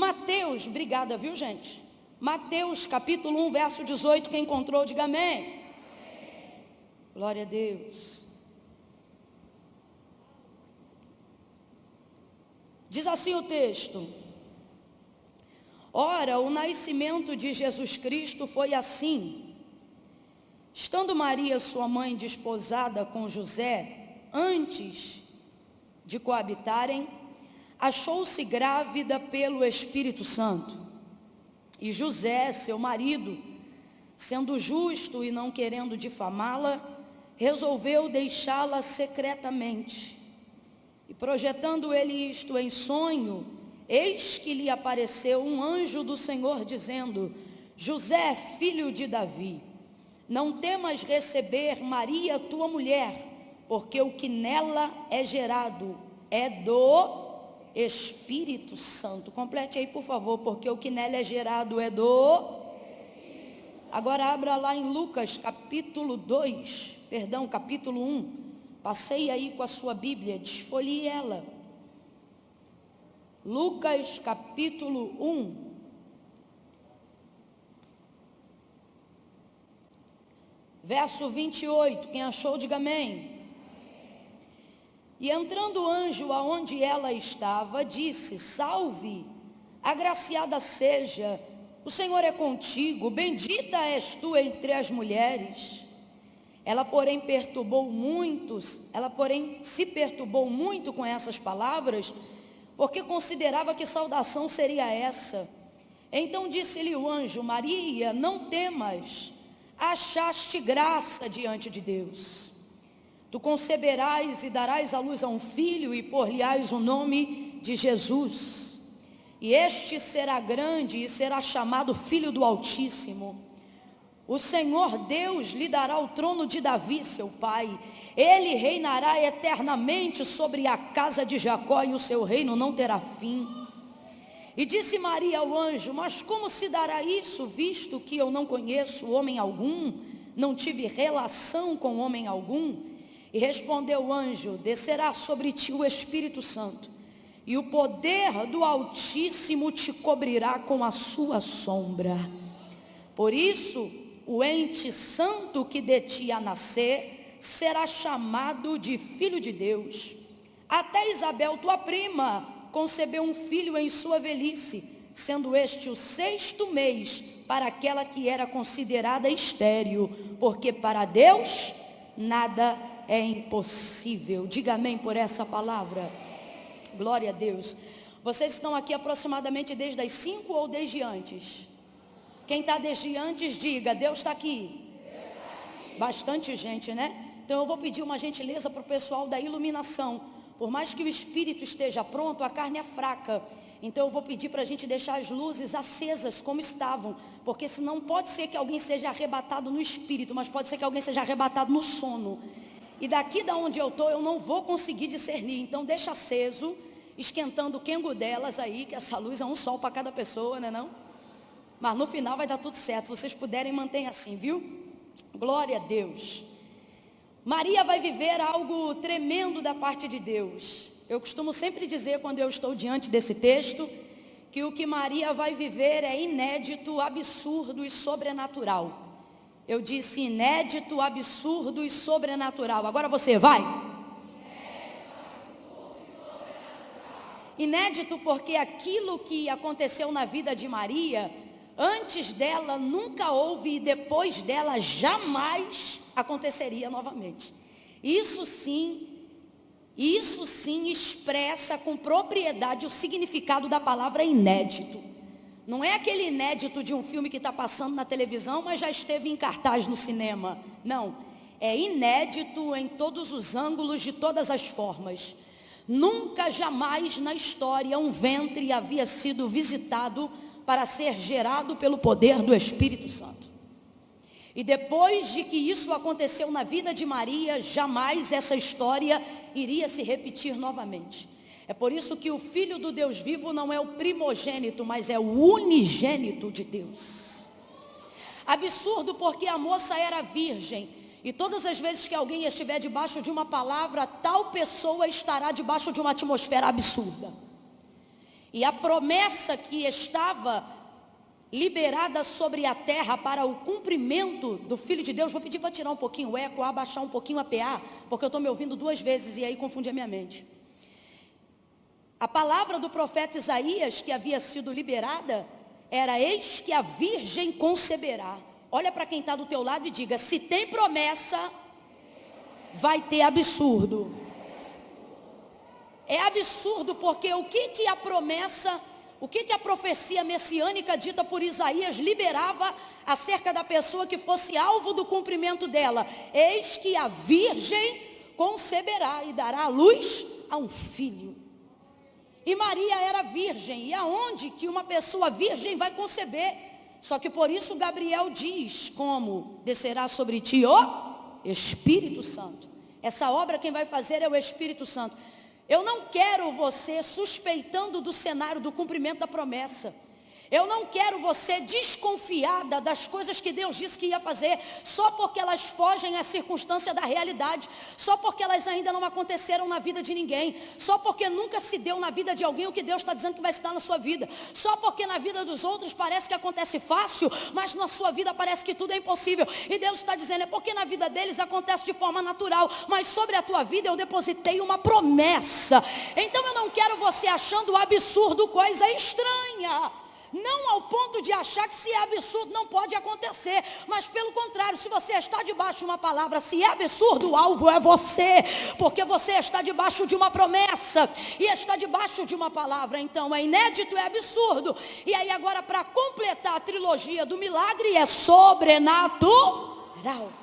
Mateus, obrigada, viu, gente? Mateus, capítulo 1, verso 18, quem encontrou, diga amém. Glória a Deus. Diz assim o texto: ora, o nascimento de Jesus Cristo foi assim. Estando Maria, sua mãe, desposada com José, antes de coabitarem, achou-se grávida pelo Espírito Santo. E José, seu marido, sendo justo e não querendo difamá-la, resolveu deixá-la secretamente. E projetando ele isto em sonho, eis que lhe apareceu um anjo do Senhor, dizendo: José, filho de Davi, não temas receber Maria, tua mulher, porque o que nela é gerado é do Espírito Santo. Complete aí, por favor, porque o que nela é gerado é do... Agora abra lá em Lucas, capítulo 1. Passei aí com a sua Bíblia, desfolhe ela. Lucas, capítulo 1. Verso 28, quem achou, diga amém. E entrando o anjo aonde ela estava, disse: salve, agraciada seja, o Senhor é contigo, bendita és tu entre as mulheres. Ela, porém, se perturbou muito com essas palavras, porque considerava que saudação seria essa. Então disse-lhe o anjo: Maria, não temas, achaste graça diante de Deus. Tu conceberás e darás à luz a um filho, e por-lhe-ás o nome de Jesus. E este será grande e será chamado Filho do Altíssimo. O Senhor Deus lhe dará o trono de Davi, seu pai. Ele reinará eternamente sobre a casa de Jacó, e o seu reino não terá fim. E disse Maria ao anjo: mas como se dará isso, visto que eu não conheço homem algum, não tive relação com homem algum? E respondeu o anjo: descerá sobre ti o Espírito Santo, e o poder do Altíssimo te cobrirá com a sua sombra. Por isso, o ente santo que de ti há nascer será chamado de Filho de Deus. Até Isabel, tua prima, concebeu um filho em sua velhice, sendo este o 6º mês para aquela que era considerada estéril, porque para Deus nada é impossível. Diga amém por essa palavra. Glória a Deus. Vocês estão aqui aproximadamente desde as 5 ou desde antes? Quem está desde antes, diga: Deus está aqui. Bastante gente, né? Então eu vou pedir uma gentileza para o pessoal da iluminação. Por mais que o espírito esteja pronto, a carne é fraca. Então eu vou pedir para a gente deixar as luzes acesas como estavam, porque senão pode ser que alguém seja arrebatado no espírito, mas pode ser que alguém seja arrebatado no sono. E daqui da onde eu estou, eu não vou conseguir discernir. Então deixa aceso, esquentando o quengo delas aí, que essa luz é um sol para cada pessoa, né não? Mas no final vai dar tudo certo. Se vocês puderem, mantenha assim, viu? Glória a Deus. Maria vai viver algo tremendo da parte de Deus. Eu costumo sempre dizer, quando eu estou diante desse texto, que o que Maria vai viver é inédito, absurdo e sobrenatural. Eu disse inédito, absurdo e sobrenatural. Agora você vai. Inédito porque aquilo que aconteceu na vida de Maria, antes dela nunca houve, e depois dela jamais aconteceria novamente. Isso sim expressa com propriedade o significado da palavra inédito. Não é aquele inédito de um filme que está passando na televisão, mas já esteve em cartaz no cinema. Não, é inédito em todos os ângulos, de todas as formas. Nunca, jamais na história um ventre havia sido visitado para ser gerado pelo poder do Espírito Santo. E depois de que isso aconteceu na vida de Maria, jamais essa história iria se repetir novamente. É por isso que o Filho do Deus vivo não é o primogênito, mas é o unigênito de Deus. Absurdo porque a moça era virgem, e todas as vezes que alguém estiver debaixo de uma palavra, tal pessoa estará debaixo de uma atmosfera absurda. E a promessa que estava liberada sobre a terra para o cumprimento do Filho de Deus. Vou pedir para tirar um pouquinho o eco, abaixar um pouquinho a PA, porque eu estou me ouvindo 2 vezes e aí confunde a minha mente. A palavra do profeta Isaías que havia sido liberada era: eis que a virgem conceberá. Olha para quem está do teu lado e diga: se tem promessa, vai ter absurdo. É absurdo porque o que a promessa, o que a profecia messiânica dita por Isaías liberava acerca da pessoa que fosse alvo do cumprimento dela? Eis que a virgem conceberá e dará à luz a um filho. E Maria era virgem. E aonde que uma pessoa virgem vai conceber? Só que por isso Gabriel diz: como descerá sobre ti o Espírito Santo. Essa obra quem vai fazer é o Espírito Santo. Eu não quero você suspeitando do cenário do cumprimento da promessa. Eu não quero você desconfiada das coisas que Deus disse que ia fazer, só porque elas fogem à circunstância da realidade, só porque elas ainda não aconteceram na vida de ninguém, só porque nunca se deu na vida de alguém o que Deus está dizendo que vai se dar na sua vida, só porque na vida dos outros parece que acontece fácil, mas na sua vida parece que tudo é impossível. E Deus está dizendo: é porque na vida deles acontece de forma natural, mas sobre a tua vida eu depositei uma promessa. Então eu não quero você achando absurdo coisa estranha. Não ao ponto de achar que se é absurdo não pode acontecer, mas pelo contrário, se você está debaixo de uma palavra, se é absurdo, o alvo é você, porque você está debaixo de uma promessa e está debaixo de uma palavra. Então é inédito, é absurdo. E aí agora, para completar a trilogia do milagre, é sobrenatural.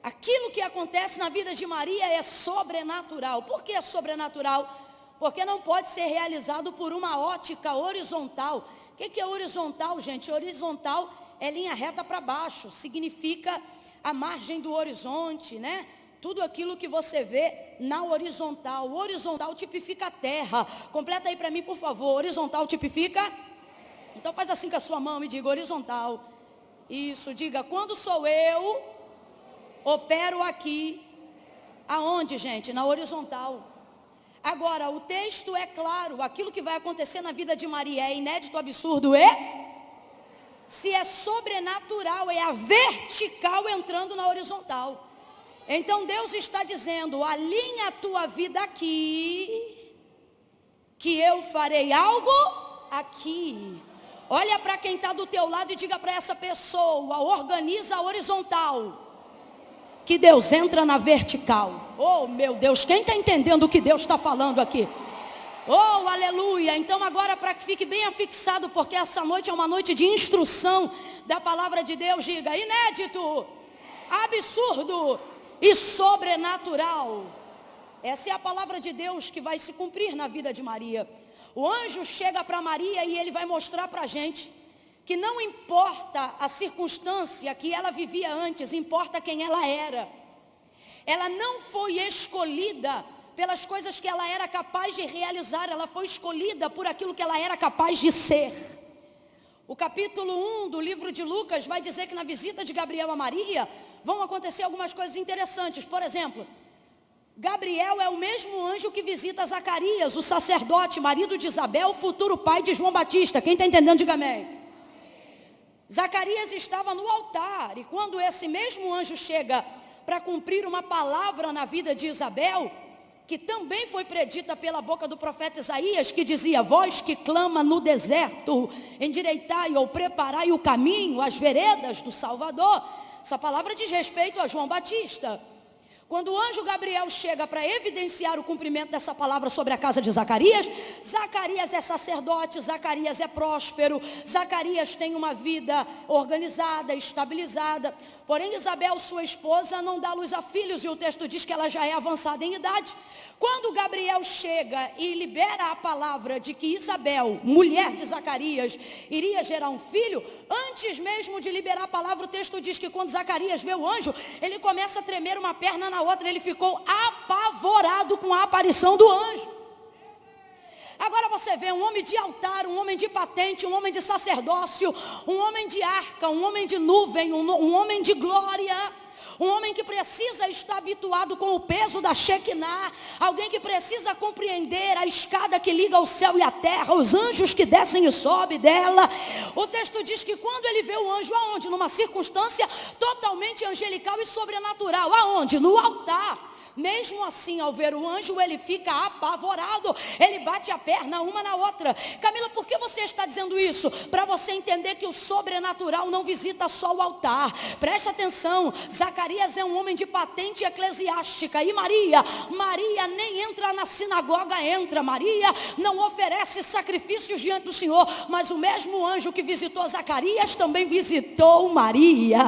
Aquilo que acontece na vida de Maria é sobrenatural. Por que é sobrenatural? Porque não pode ser realizado por uma ótica horizontal. O que é horizontal, gente? Horizontal é linha reta para baixo. Significa a margem do horizonte, né? Tudo aquilo que você vê na horizontal. O horizontal tipifica a terra. Completa aí para mim, por favor. Horizontal tipifica? Então faz assim com a sua mão e diga: horizontal. Isso, diga: quando sou eu, opero aqui. Aonde, gente? Na horizontal. Agora, o texto é claro, aquilo que vai acontecer na vida de Maria é inédito, absurdo, se é sobrenatural, é a vertical entrando na horizontal. Então Deus está dizendo: alinha a tua vida aqui, que eu farei algo aqui. Olha para quem está do teu lado e diga para essa pessoa: organiza a horizontal, que Deus entra na vertical. Oh meu Deus, quem está entendendo o que Deus está falando aqui? Oh, aleluia. Então agora, para que fique bem afixado, porque essa noite é uma noite de instrução da palavra de Deus, diga: inédito, absurdo e sobrenatural. Essa é a palavra de Deus que vai se cumprir na vida de Maria. O anjo chega para Maria e ele vai mostrar para a gente que não importa a circunstância que ela vivia antes, importa quem ela era. Ela não foi escolhida pelas coisas que ela era capaz de realizar, ela foi escolhida por aquilo que ela era capaz de ser. O capítulo 1 do livro de Lucas vai dizer que na visita de Gabriel a Maria vão acontecer algumas coisas interessantes. Por exemplo, Gabriel é o mesmo anjo que visita Zacarias, o sacerdote, marido de Isabel, futuro pai de João Batista. Quem está entendendo, diga amém. Zacarias estava no altar, e quando esse mesmo anjo chega para cumprir uma palavra na vida de Isabel, que também foi predita pela boca do profeta Isaías, que dizia: voz que clama no deserto, endireitai ou preparai o caminho, as veredas do Salvador. Essa palavra diz respeito a João Batista. Quando o anjo Gabriel chega para evidenciar o cumprimento dessa palavra sobre a casa de Zacarias, Zacarias é sacerdote, Zacarias é próspero, Zacarias tem uma vida organizada, estabilizada. Porém, Isabel, sua esposa, não dá luz a filhos, e o texto diz que ela já é avançada em idade. Quando Gabriel chega e libera a palavra de que Isabel, mulher de Zacarias, iria gerar um filho, antes mesmo de liberar a palavra, o texto diz que quando Zacarias vê o anjo, ele começa a tremer uma perna na outra, ele ficou apavorado com a aparição do anjo. Agora você vê um homem de altar, um homem de patente, um homem de sacerdócio, um homem de arca, um homem de nuvem, um homem de glória, Um homem que precisa estar habituado com o peso da Shekinah. Alguém que precisa compreender a escada que liga o céu e a terra, os anjos que descem e sobem dela. O texto diz que quando ele vê o anjo, aonde? Numa circunstância totalmente angelical e sobrenatural. Aonde? No altar. Mesmo assim, ao ver o anjo, ele fica apavorado. Ele bate a perna uma na outra. Camila, por que você está dizendo isso? Para você entender que o sobrenatural não visita só o altar. Preste atenção, Zacarias é um homem de patente eclesiástica. E Maria nem entra na sinagoga, Maria não oferece sacrifícios diante do Senhor. Mas o mesmo anjo que visitou Zacarias também visitou Maria.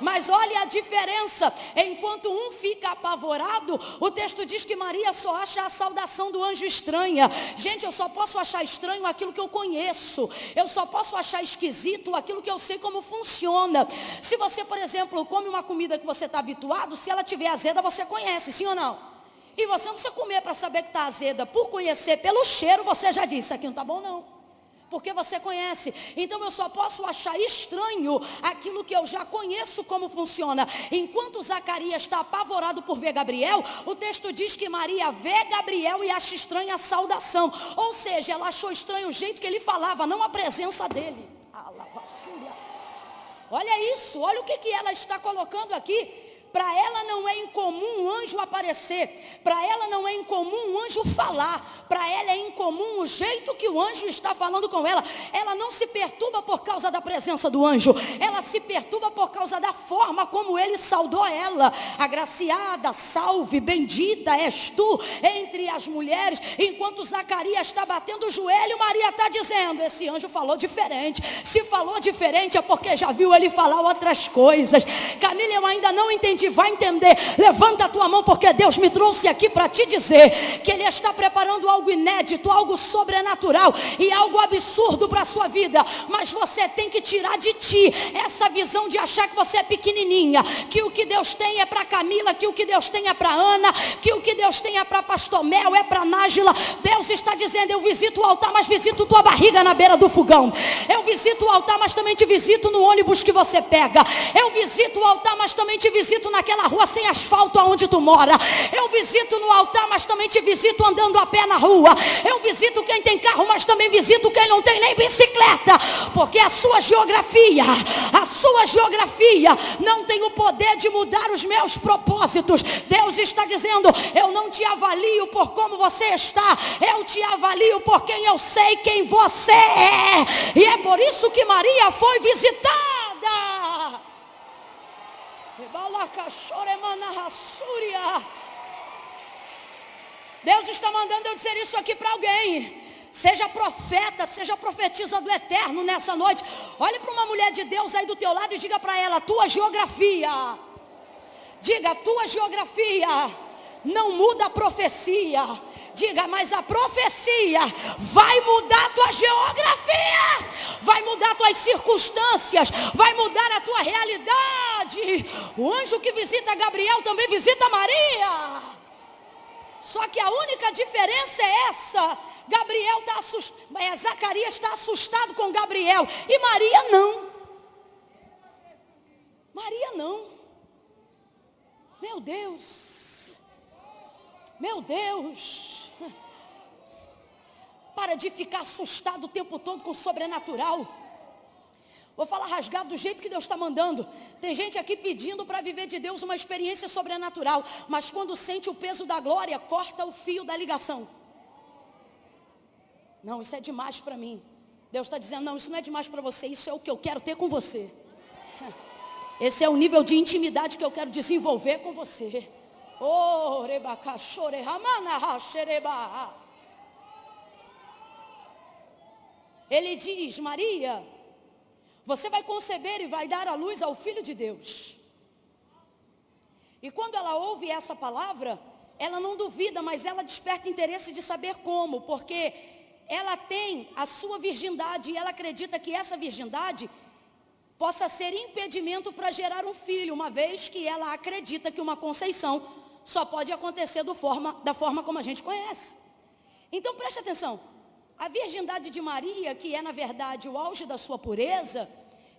Mas olha a diferença. Enquanto um fica apavorado, o texto diz que Maria só acha a saudação do anjo estranha. Gente, eu só posso achar estranho aquilo que eu conheço. Eu só posso achar esquisito aquilo que eu sei como funciona. Se você, por exemplo, come uma comida que você está habituado, se ela tiver azeda, você conhece, sim ou não? E você não precisa comer para saber que está azeda. Por conhecer, pelo cheiro, você já disse, isso aqui não está bom não. Porque você conhece. Então eu só posso achar estranho aquilo que eu já conheço como funciona. Enquanto Zacarias está apavorado por ver Gabriel, o texto diz que Maria vê Gabriel e acha estranha a saudação. Ou seja, ela achou estranho o jeito que ele falava, não a presença dele. Olha isso, olha o que ela está colocando aqui. Para ela não é incomum um anjo aparecer. Para ela não é incomum um anjo falar. Para ela é incomum o jeito que o anjo está falando com ela. Ela não se perturba por causa da presença do anjo. Ela se perturba por causa da forma como ele saudou ela. Agraciada, salve, bendita és tu entre as mulheres. Enquanto Zacarias está batendo o joelho, Maria está dizendo, esse anjo falou diferente. Se falou diferente é porque já viu ele falar outras coisas. Camila, eu ainda não entendi. Vai entender, levanta a tua mão, porque Deus me trouxe aqui para te dizer que Ele está preparando algo inédito, algo sobrenatural e algo absurdo para a sua vida. Mas você tem que tirar de ti essa visão de achar que você é pequenininha, que o que Deus tem é para Camila, que o que Deus tem é para Ana, que o que Deus tem é para Pastor Mel, é para Nájila. Deus está dizendo, eu visito o altar, mas visito tua barriga na beira do fogão. Eu visito o altar, mas também te visito no ônibus que você pega. Eu visito o altar, mas também te visito naquela rua sem asfalto aonde tu mora. Eu visito no altar, mas também te visito andando a pé na rua. Eu visito quem tem carro, mas também visito quem não tem nem bicicleta. Porque a sua geografia não tem o poder de mudar os meus propósitos. Deus está dizendo, eu não te avalio por como você está. Eu te avalio por quem eu sei quem você é. E é por isso que Maria foi visitada. Deus está mandando eu dizer isso aqui para alguém. Seja profeta, seja profetisa do eterno nessa noite. Olhe para uma mulher de Deus aí do teu lado e diga para ela, tua geografia. Diga, tua geografia não muda a profecia. Diga, mas a profecia vai mudar a tua geografia, vai mudar tuas circunstâncias, vai mudar a tua realidade. O anjo que visita Gabriel também visita Maria. Só que a única diferença é essa. Gabriel está assustado, Zacarias está assustado com Gabriel e Maria não. Maria não. Meu Deus. Meu Deus. Para de ficar assustado o tempo todo com o sobrenatural. Vou falar rasgado do jeito que Deus está mandando. Tem gente aqui pedindo para viver de Deus uma experiência sobrenatural. Mas quando sente o peso da glória, corta o fio da ligação. Não, isso é demais para mim. Deus está dizendo, não, isso não é demais para você. Isso é o que eu quero ter com você. Esse é o nível de intimidade que eu quero desenvolver com você. Oh, rebacachore, ramana, xereba. Ele diz, Maria, você vai conceber e vai dar à luz ao Filho de Deus. E quando ela ouve essa palavra, ela não duvida, mas ela desperta interesse de saber como, porque ela tem a sua virgindade e ela acredita que essa virgindade possa ser impedimento para gerar um filho, uma vez que ela acredita que uma conceição só pode acontecer da forma como a gente conhece. Então preste atenção. A virgindade de Maria, que é na verdade o auge da sua pureza,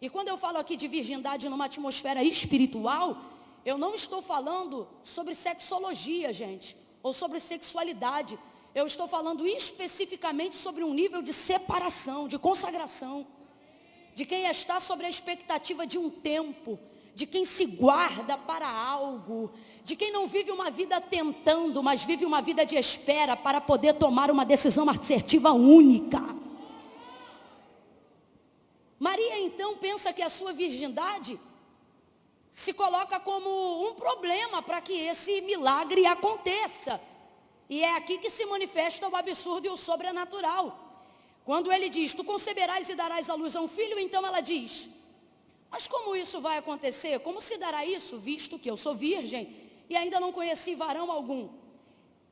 E quando eu falo aqui de virgindade numa atmosfera espiritual, eu não estou falando sobre sexologia, gente, ou sobre sexualidade. Eu estou falando especificamente sobre um nível de separação, de consagração, de quem está sobre a expectativa de um tempo, de quem se guarda para algo, de quem não vive uma vida tentando, mas vive uma vida de espera para poder tomar uma decisão assertiva única. Maria então pensa que a sua virgindade se coloca como um problema para que esse milagre aconteça. E é aqui que se manifesta o absurdo e o sobrenatural. Quando ele diz, tu conceberás e darás à luz a um filho, então ela diz, mas como isso vai acontecer? Como se dará isso, visto que eu sou virgem e ainda não conheci varão algum?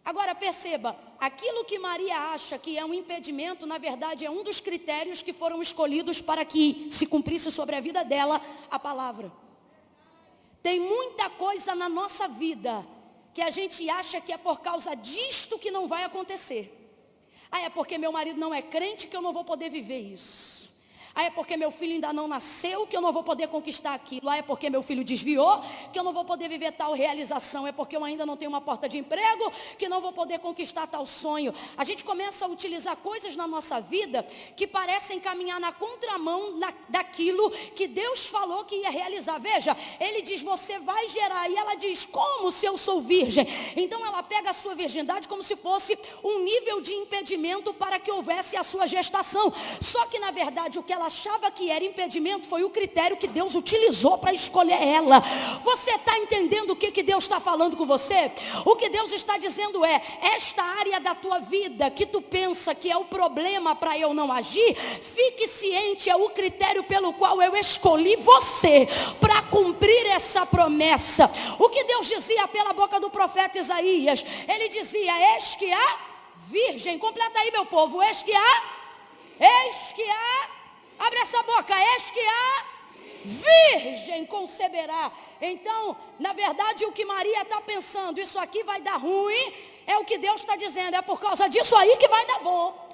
Agora perceba, aquilo que Maria acha que é um impedimento, na verdade é um dos critérios que foram escolhidos para que se cumprisse sobre a vida dela a palavra. Tem muita coisa na nossa vida que a gente acha que é por causa disto que não vai acontecer. É porque meu marido não é crente que eu não vou poder viver isso. É porque meu filho ainda não nasceu que eu não vou poder conquistar aquilo. É porque meu filho desviou que eu não vou poder viver tal realização. É porque eu ainda não tenho uma porta de emprego que não vou poder conquistar tal sonho. A gente começa a utilizar coisas na nossa vida que parecem caminhar na contramão daquilo que Deus falou que ia realizar. Veja, ele diz, você vai gerar. E ela diz, como se eu sou virgem? Então ela pega a sua virgindade como se fosse um nível de impedimento para que houvesse a sua gestação. Só que na verdade o que ela achava que era impedimento foi o critério que Deus utilizou para escolher ela. Você está entendendo o que Deus está falando com você? O que Deus está dizendo é, esta área da tua vida que tu pensa que é o problema para eu não agir, fique ciente, é o critério pelo qual eu escolhi você para cumprir essa promessa. O que Deus dizia pela boca do profeta Isaías? Ele dizia, eis que a virgem, completa aí meu povo, eis que a, abre essa boca, eis que a virgem conceberá. Então, na verdade, o que Maria está pensando, isso aqui vai dar ruim, é o que Deus está dizendo, é por causa disso aí que vai dar bom.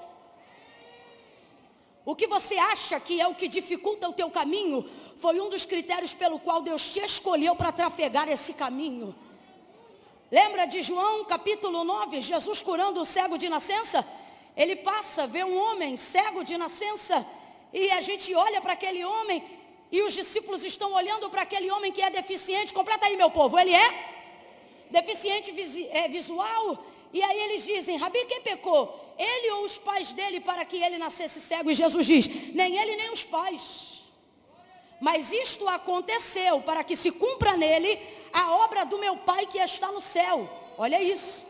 O que você acha que é o que dificulta o teu caminho, foi um dos critérios pelo qual Deus te escolheu para trafegar esse caminho. Lembra de João capítulo 9, Jesus curando o cego de nascença? Ele passa, vê um homem cego de nascença, e a gente olha para aquele homem, e os discípulos estão olhando para aquele homem que é deficiente. Completa aí meu povo, ele é deficiente visual. E aí eles dizem, Rabi, quem pecou? Ele ou os pais dele para que ele nascesse cego? E Jesus diz, nem ele nem os pais. Mas isto aconteceu para que se cumpra nele a obra do meu Pai que está no céu. Olha isso.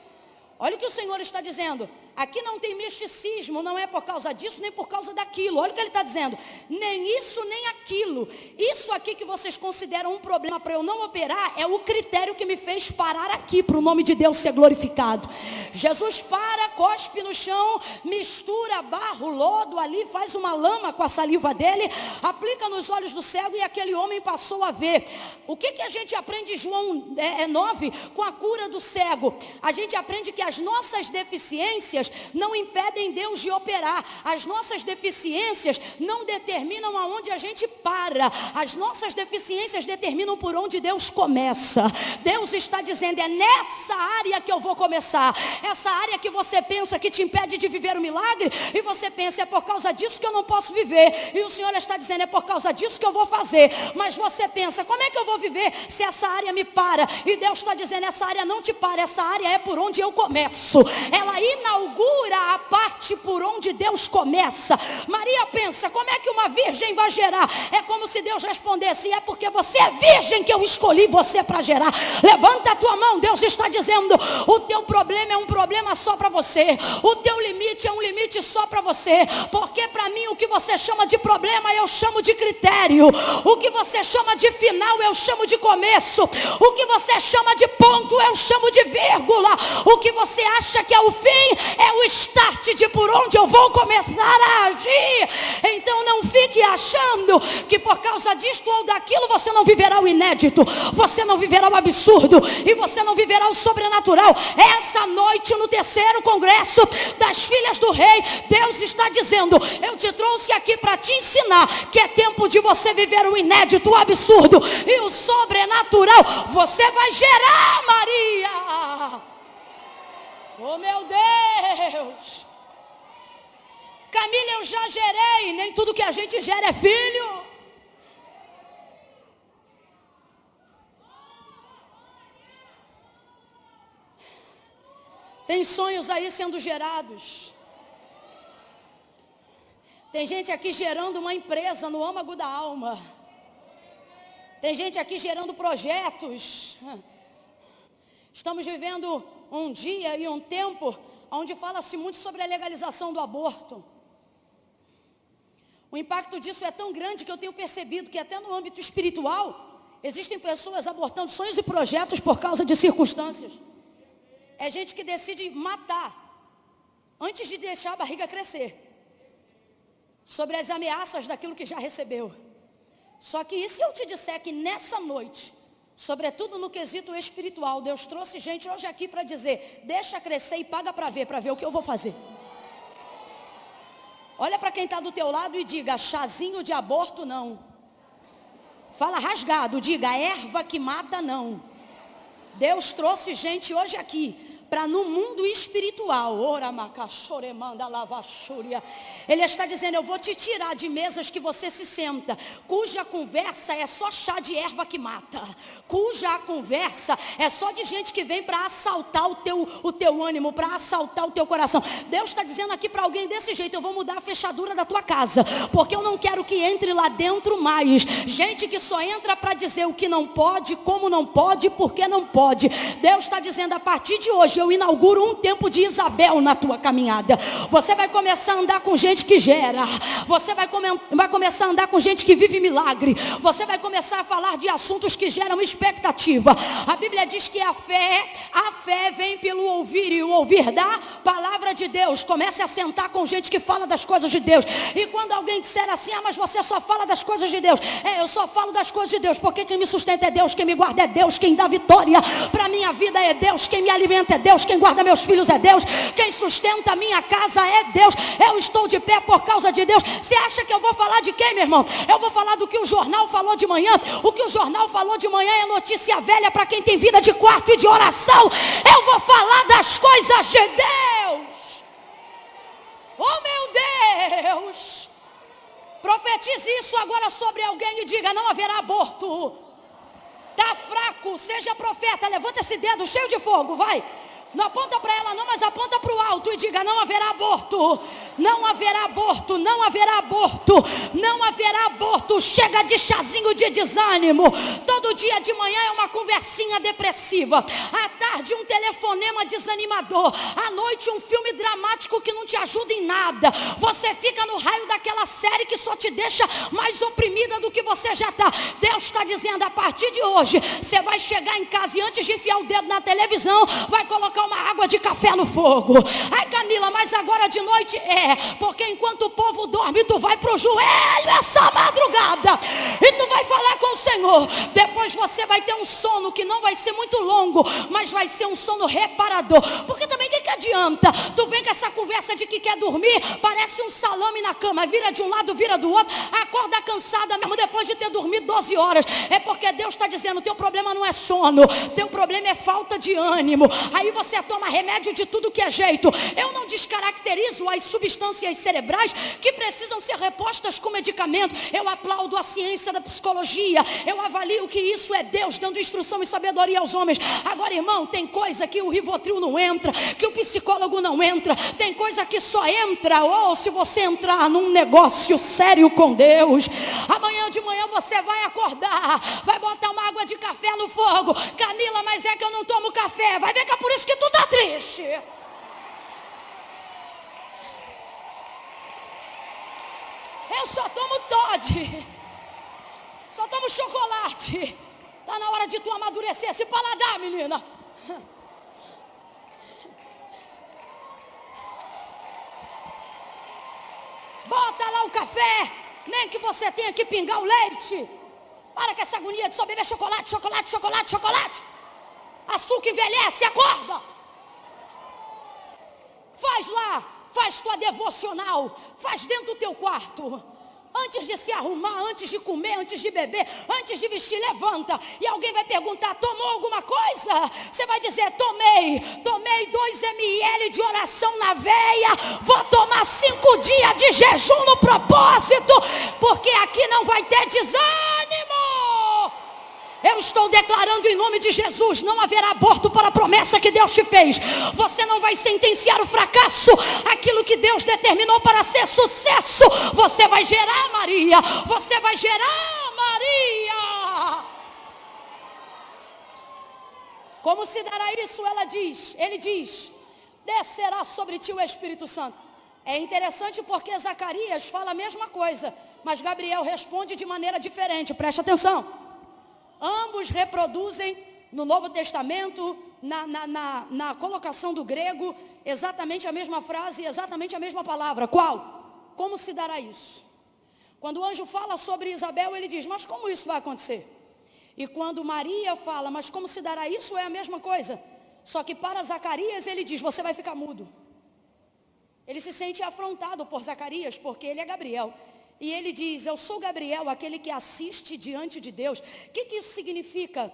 Olha o que o Senhor está dizendo. Aqui não tem misticismo, não é por causa disso, nem por causa daquilo. Olha o que ele está dizendo. Nem isso, nem aquilo. Isso aqui que vocês consideram um problema para eu não operar, é o critério que me fez parar aqui, para o nome de Deus ser glorificado. Jesus para, cospe no chão, mistura barro, lodo ali, faz uma lama com a saliva dele, aplica nos olhos do cego e aquele homem passou a ver. O que a gente aprende em João 9 com a cura do cego? A gente aprende que as nossas deficiências não impedem Deus de operar. As nossas deficiências não determinam aonde a gente para. As nossas deficiências determinam por onde Deus começa. Deus está dizendo, é nessa área que eu vou começar. Essa área que você pensa que te impede de viver o milagre, e você pensa, é por causa disso que eu não posso viver. E o Senhor está dizendo, é por causa disso que eu vou fazer. Mas você pensa, como é que eu vou viver se essa área me para? E Deus está dizendo, essa área não te para, essa área é por onde eu começo. Ela inaugura a parte por onde Deus começa. Maria pensa, como é que uma virgem vai gerar? É como se Deus respondesse, é porque você é virgem que eu escolhi você para gerar. Levanta a tua mão, Deus está dizendo, o teu problema é um problema só para você. O teu limite é um limite só para você. Porque para mim o que você chama de problema, eu chamo de critério. O que você chama de final, eu chamo de começo. O que você chama de ponto, eu chamo de vírgula. O que você acha que é o fim, é o start de por onde eu vou começar a agir. Então não fique achando que por causa disto ou daquilo você não viverá o inédito, você não viverá o absurdo e você não viverá o sobrenatural. Essa noite, no terceiro congresso das filhas do rei, Deus está dizendo: eu te trouxe aqui para te ensinar que é tempo de você viver o inédito, o absurdo e o sobrenatural. Você vai gerar, Maria. Oh meu Deus. Camila, eu já gerei. Nem tudo que a gente gera é filho. Tem sonhos aí sendo gerados. Tem gente aqui gerando uma empresa no âmago da alma. Tem gente aqui gerando projetos. Estamos vivendo um dia e um tempo onde fala-se muito sobre a legalização do aborto. O impacto disso é tão grande que eu tenho percebido que até no âmbito espiritual existem pessoas abortando sonhos e projetos por causa de circunstâncias. É gente que decide matar antes de deixar a barriga crescer, sobre as ameaças daquilo que já recebeu. Só que e se eu te disser que nessa noite, sobretudo no quesito espiritual, Deus trouxe gente hoje aqui para dizer: deixa crescer e paga para ver o que eu vou fazer. Olha para quem está do teu lado e diga: chazinho de aborto não. Fala rasgado, diga: erva que mata não. Deus trouxe gente hoje aqui para no mundo espiritual, Ele está dizendo: eu vou te tirar de mesas que você se senta, cuja conversa é só chá de erva que mata, cuja conversa é só de gente que vem para assaltar o teu ânimo, para assaltar o teu coração. Deus está dizendo aqui para alguém desse jeito: eu vou mudar a fechadura da tua casa, porque eu não quero que entre lá dentro mais gente que só entra para dizer o que não pode, como não pode, por que não pode. Deus está dizendo: a partir de hoje eu inauguro um tempo de Isabel na tua caminhada. Você vai começar a andar com gente que gera. Você vai começar a andar com gente que vive milagre. Você vai começar a falar de assuntos que geram expectativa. A Bíblia diz que a fé vem pelo ouvir, e o ouvir da palavra de Deus. Comece a sentar com gente que fala das coisas de Deus. E quando alguém disser assim: mas você só fala das coisas de Deus. Eu só falo das coisas de Deus, porque quem me sustenta é Deus, quem me guarda é Deus, quem dá vitória para minha vida é Deus, quem me alimenta é Deus, quem guarda meus filhos é Deus, quem sustenta a minha casa é Deus. Eu estou de pé por causa de Deus. Você acha que eu vou falar de quem, meu irmão? Eu vou falar do que o jornal falou de manhã. O que o jornal falou de manhã é notícia velha para quem tem vida de quarto e de oração. Eu vou falar das coisas de Deus. Oh meu Deus. Profetize isso agora sobre alguém e diga: não haverá aborto. Está fraco, seja profeta, levanta esse dedo cheio de fogo, vai. Não aponta para ela não, mas aponta para o alto e diga: não haverá aborto, não haverá aborto, não haverá aborto, não haverá aborto. Chega de chazinho de desânimo. Todo dia de manhã é uma conversinha depressiva, à tarde um telefonema desanimador, à noite um filme dramático que não te ajuda em nada. Você fica no raio daquela série que só te deixa mais oprimida do que você já está. Deus está dizendo: a partir de hoje você vai chegar em casa e antes de enfiar o dedo na televisão, vai colocar uma água de café no fogo. Ai, Camila, mas agora de noite porque enquanto o povo dorme, tu vai pro joelho essa madrugada e tu vai falar com o Senhor. Depois você vai ter um sono que não vai ser muito longo, mas vai ser um sono reparador. Porque também que adianta? Tu vem com essa conversa de que quer dormir, parece um salame na cama, vira de um lado, vira do outro, acorda cansada mesmo depois de ter dormido 12 horas. É porque Deus está dizendo: teu problema não é sono, teu problema é falta de ânimo. Aí você toma remédio de tudo que é jeito. Eu não descaracterizo as substâncias cerebrais que precisam ser repostas com medicamento. Eu aplaudo a ciência da psicologia. Eu avalio que isso é Deus dando instrução e sabedoria aos homens. Agora, irmão, tem coisa que o Rivotril não entra, que o psicólogo não entra. Tem coisa que só entra se você entrar num negócio sério com Deus. Amanhã de manhã você vai acordar, vai botar uma água de café no fogo. Camila, mas é que eu não tomo café. Vai ver que é por isso que tu tá triste. Eu só tomo Toddy, só tomo chocolate. Tá na hora de tu amadurecer esse paladar, menina. o café, nem que você tenha que pingar o leite. Para com essa agonia de só beber chocolate, chocolate, chocolate, chocolate. Açúcar envelhece, acorda. Faz lá, faz tua devocional, faz dentro do teu quarto. Antes de se arrumar, antes de comer, antes de beber, antes de vestir, levanta. E alguém vai perguntar, tomou alguma coisa? Você vai dizer, tomei 2 ml de oração na veia. Vou tomar 5 dias de jejum no propósito, porque aqui não vai ter desânimo. Eu estou declarando em nome de Jesus, não haverá aborto para a promessa que Deus te fez. Você não vai sentenciar o fracasso, aquilo que Deus determinou para ser sucesso. Você vai gerar, Maria. Você vai gerar, Maria. Como se dará isso? Ele diz, descerá sobre ti o Espírito Santo. É interessante porque Zacarias fala a mesma coisa, mas Gabriel responde de maneira diferente. Preste atenção. Ambos reproduzem no Novo Testamento, na colocação do grego, exatamente a mesma frase, exatamente a mesma palavra. Qual? Como se dará isso? Quando o anjo fala sobre Isabel, ele diz, mas como isso vai acontecer? E quando Maria fala, mas como se dará isso, é a mesma coisa. Só que para Zacarias ele diz, você vai ficar mudo. Ele se sente afrontado por Zacarias, porque ele é Gabriel. E ele diz, eu sou Gabriel, aquele que assiste diante de Deus. O que isso significa?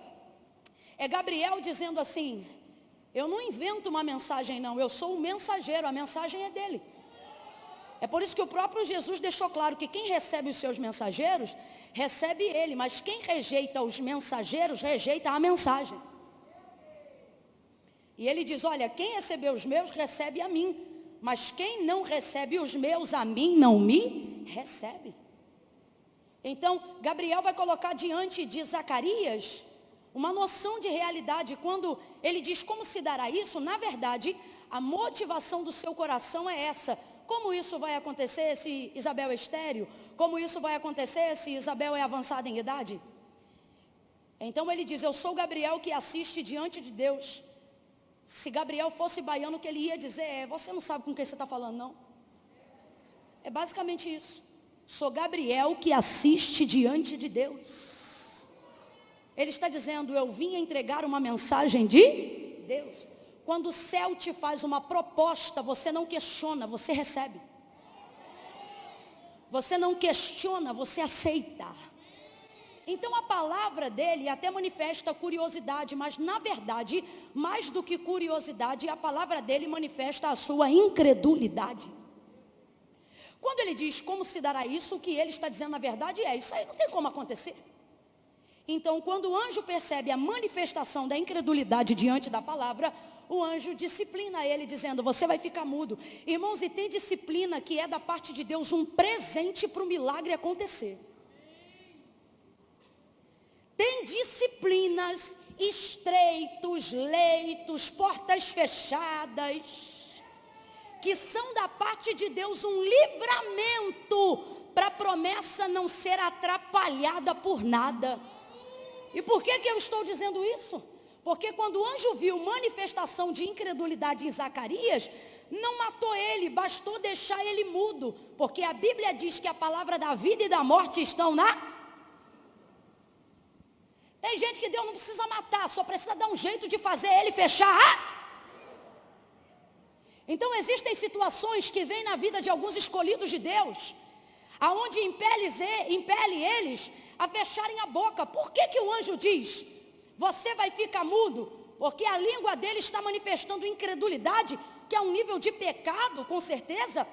É Gabriel dizendo assim, eu não invento uma mensagem não, eu sou o mensageiro, a mensagem é dele. É por isso que o próprio Jesus deixou claro que quem recebe os seus mensageiros, recebe ele. Mas quem rejeita os mensageiros, rejeita a mensagem. E ele diz, olha, quem recebeu os meus, recebe a mim. Mas quem não recebe os meus, a mim não me recebe. Então, Gabriel vai colocar diante de Zacarias uma noção de realidade. Quando ele diz como se dará isso, na verdade, a motivação do seu coração é essa. Como isso vai acontecer se Isabel é estéril? Como isso vai acontecer se Isabel é avançada em idade? Então ele diz, eu sou Gabriel que assiste diante de Deus. Se Gabriel fosse baiano, o que ele ia dizer é, você não sabe com quem você está falando, não? É basicamente isso. Sou Gabriel que assiste diante de Deus. Ele está dizendo, eu vim entregar uma mensagem de Deus. Quando o céu te faz uma proposta, você não questiona, você recebe. Você não questiona, você aceita. Então a palavra dele até manifesta curiosidade, mas na verdade, mais do que curiosidade, a palavra dele manifesta a sua incredulidade. Quando ele diz como se dará isso, o que ele está dizendo na verdade é, isso aí não tem como acontecer. Então quando o anjo percebe a manifestação da incredulidade diante da palavra, o anjo disciplina ele dizendo, você vai ficar mudo. Irmãos, e tem disciplina que é da parte de Deus um presente para o milagre acontecer. Tem disciplinas, estreitos, leitos, portas fechadas, que são da parte de Deus um livramento para a promessa não ser atrapalhada por nada. E por que eu estou dizendo isso? Porque quando o anjo viu manifestação de incredulidade em Zacarias, não matou ele, bastou deixar ele mudo. Porque a Bíblia diz que a palavra da vida e da morte estão na... Tem gente que Deus não precisa matar, só precisa dar um jeito de fazer ele fechar. Então existem situações que vêm na vida de alguns escolhidos de Deus, aonde impele eles a fecharem a boca. Por que o anjo diz, você vai ficar mudo? Porque a língua dele está manifestando incredulidade, que é um nível de pecado, com certeza,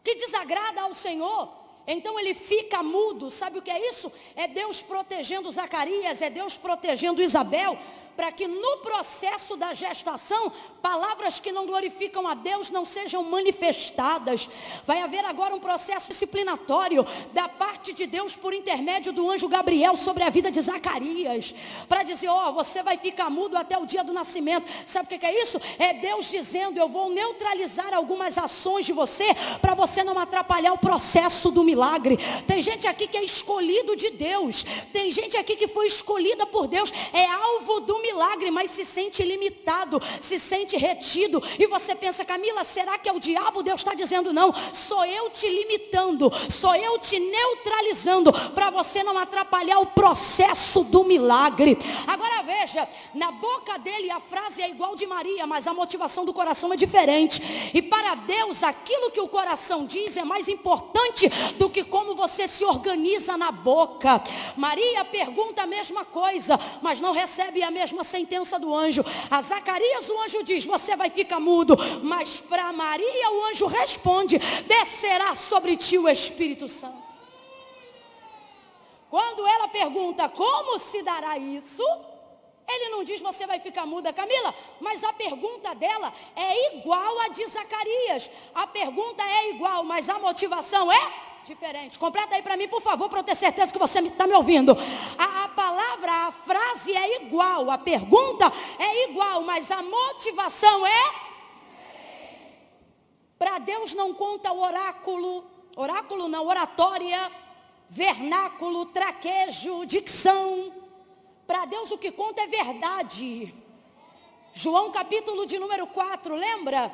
que desagrada ao Senhor. Então ele fica mudo. Sabe o que é isso? É Deus protegendo Zacarias, é Deus protegendo Isabel, para que no processo da gestação, palavras que não glorificam a Deus não sejam manifestadas. Vai haver agora um processo disciplinatório da parte de Deus por intermédio do anjo Gabriel sobre a vida de Zacarias, para dizer, você vai ficar mudo até o dia do nascimento. Sabe o que é isso? É Deus dizendo, eu vou neutralizar algumas ações de você, para você não atrapalhar o processo do milagre. Tem gente aqui que é escolhido de Deus, tem gente aqui que foi escolhida por Deus, é alvo do milagre, mas se sente limitado, se sente retido. E você pensa, Camila, será que é o diabo? Deus está dizendo, não, sou eu te limitando, sou eu te neutralizando, para você não atrapalhar o processo do milagre. Agora veja, na boca dele a frase é igual de Maria, mas a motivação do coração é diferente. E para Deus, aquilo que o coração diz é mais importante do que como você se organiza na boca. Maria pergunta a mesma coisa, mas não recebe a mesma sentença do anjo. A Zacarias o anjo diz, você vai ficar mudo. Mas para Maria o anjo responde, descerá sobre ti o Espírito Santo. Quando ela pergunta, como se dará isso? Ele não diz, você vai ficar muda, Camila, mas a pergunta dela é igual a de Zacarias. A pergunta é igual, mas a motivação é diferente. Completa aí para mim, por favor, para eu ter certeza que você está me ouvindo. A palavra, a frase é igual, a pergunta é igual, mas a motivação é... Para Deus não conta o oráculo não, oratória, vernáculo, traquejo, dicção. Para Deus o que conta é verdade. João capítulo de número 4, lembra?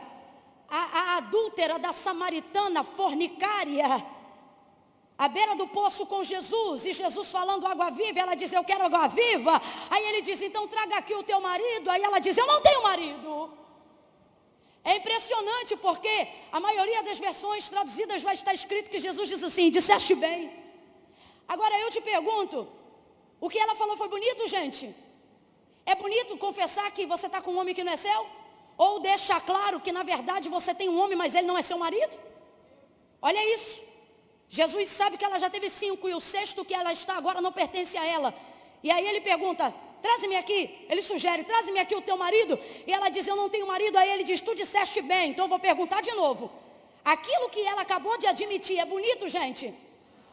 A adúltera da samaritana, fornicária, à beira do poço com Jesus, e Jesus falando água viva, ela diz, eu quero água viva. Aí ele diz, então traga aqui o teu marido. Aí ela diz, eu não tenho marido. É impressionante porque a maioria das versões traduzidas vai estar escrito que Jesus diz assim, disseste bem. Agora eu te pergunto, o que ela falou foi bonito, gente? É bonito confessar que você está com um homem que não é seu? Ou deixar claro que na verdade você tem um homem, mas ele não é seu marido? Olha isso. Jesus sabe que ela já teve 5 e o 6º que ela está agora não pertence a ela. E aí ele pergunta, traz-me aqui. Ele sugere, traz-me aqui o teu marido. E ela diz, eu não tenho marido. Aí ele diz, tu disseste bem. Então eu vou perguntar de novo. Aquilo que ela acabou de admitir é bonito, gente?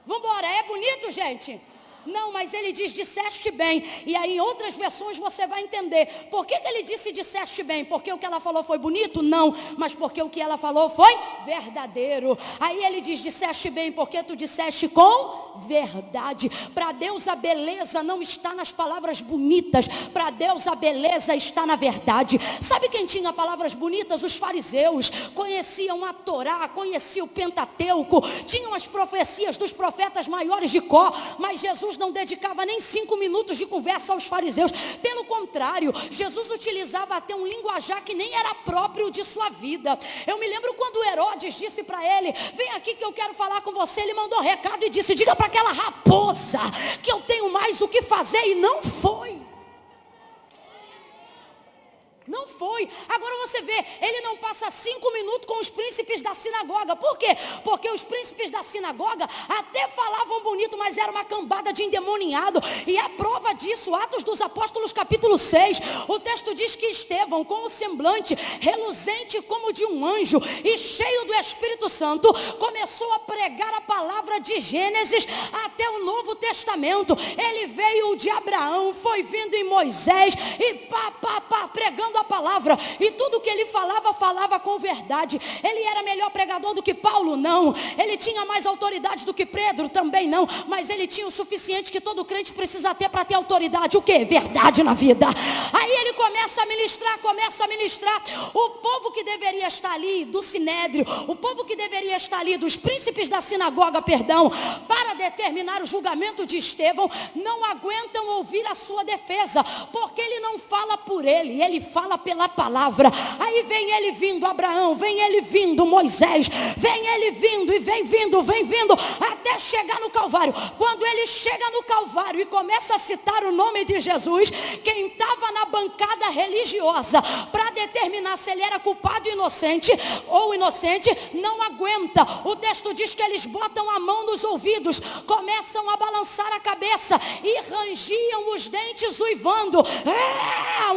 Vamos embora, é bonito, gente? Não, mas ele diz, disseste bem. E aí em outras versões você vai entender. Por que ele disse disseste bem? Porque o que ela falou foi bonito? Não, mas porque o que ela falou foi verdadeiro. Aí ele diz, disseste bem, porque tu disseste com verdade. Para Deus a beleza não está nas palavras bonitas. Para Deus a beleza está na verdade. Sabe quem tinha palavras bonitas? Os fariseus. Conheciam a Torá, conheciam o Pentateuco, tinham as profecias dos profetas maiores de Có, mas Jesus não dedicava nem 5 minutos de conversa aos fariseus. Pelo contrário, Jesus utilizava até um linguajar que nem era próprio de sua vida. Eu me lembro quando Herodes disse para ele, vem aqui que eu quero falar com você. Ele mandou recado e disse, diga para aquela raposa que eu tenho mais o que fazer, e não foi. Não foi. Agora você vê, ele não passa 5 minutos com os príncipes da sinagoga. Por quê? Porque os príncipes da sinagoga até falavam bonito, mas era uma cambada de endemoniado. E a prova disso, Atos dos Apóstolos capítulo 6, o texto diz que Estevão, com o semblante reluzente como de um anjo e cheio do Espírito Santo, começou a pregar a palavra de Gênesis até o Novo Testamento. Ele veio de Abraão, foi vindo em Moisés e pregando a palavra, e tudo que ele falava com verdade. Ele era melhor pregador do que Paulo? Não. Ele tinha mais autoridade do que Pedro? Também não. Mas ele tinha o suficiente que todo crente precisa ter para ter autoridade. O quê? Verdade na vida. Aí ele começa a ministrar. O povo que deveria estar ali do Sinédrio, o povo que deveria estar ali dos príncipes da sinagoga, para determinar o julgamento de Estevão, não aguentam ouvir a sua defesa, porque ele não fala por ele fala pela palavra. Aí vem ele vindo, Abraão, vem ele vindo, Moisés, vem ele vindo e vem vindo, até chegar no Calvário. Quando ele chega no Calvário e começa a citar o nome de Jesus, quem estava na bancada religiosa para determinar se ele era culpado ou inocente, não aguenta. O texto diz que eles botam a mão nos ouvidos, começam a balançar a cabeça e rangiam os dentes uivando.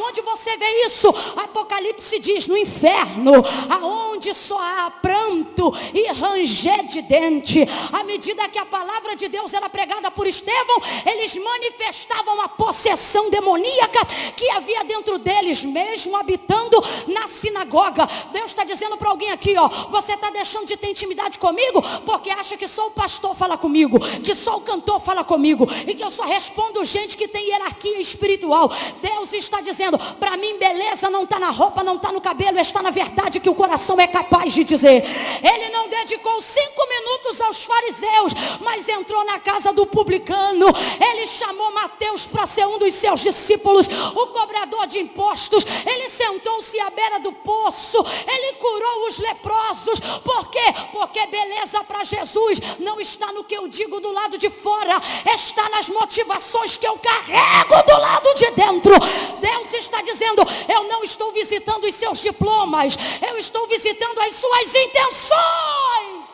Onde você vê isso? isso, Apocalipse diz, no inferno, aonde só há pranto e ranger de dente. À medida que a palavra de Deus era pregada por Estevão, eles manifestavam a possessão demoníaca que havia dentro deles, mesmo habitando na sinagoga. Deus está dizendo para alguém aqui, ó, você está deixando de ter intimidade comigo, porque acha que só o pastor fala comigo, que só o cantor fala comigo, e que eu só respondo gente que tem hierarquia espiritual. Deus está dizendo, para mim beleza não está na roupa, não está no cabelo, está na verdade que o coração é capaz de dizer. Ele não dedicou 5 minutos aos fariseus, mas entrou na casa do publicano. Ele chamou Mateus para ser um dos seus discípulos, o cobrador de impostos. Ele sentou-se à beira do poço, ele curou os leprosos. Por quê? Porque beleza para Jesus não está no que eu digo do lado de fora, está nas motivações que eu carrego do lado de dentro. Deus está dizendo, eu não estou visitando os seus diplomas, eu estou visitando as suas intenções.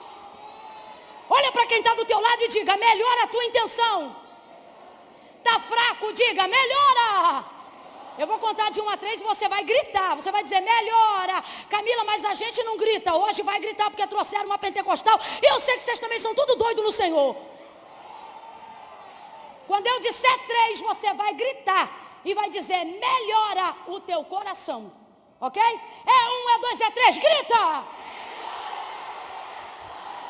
Olha para quem está do teu lado e diga, melhora a tua intenção. Está fraco, diga, melhora. Eu vou contar de 1 a 3 e você vai gritar, você vai dizer, melhora. Camila, mas a gente não grita, hoje vai gritar porque trouxeram uma pentecostal. E eu sei que vocês também são tudo doido no Senhor. Quando eu disser 3, você vai gritar e vai dizer, melhora o teu coração. Ok? É 1, é 2, é 3, grita!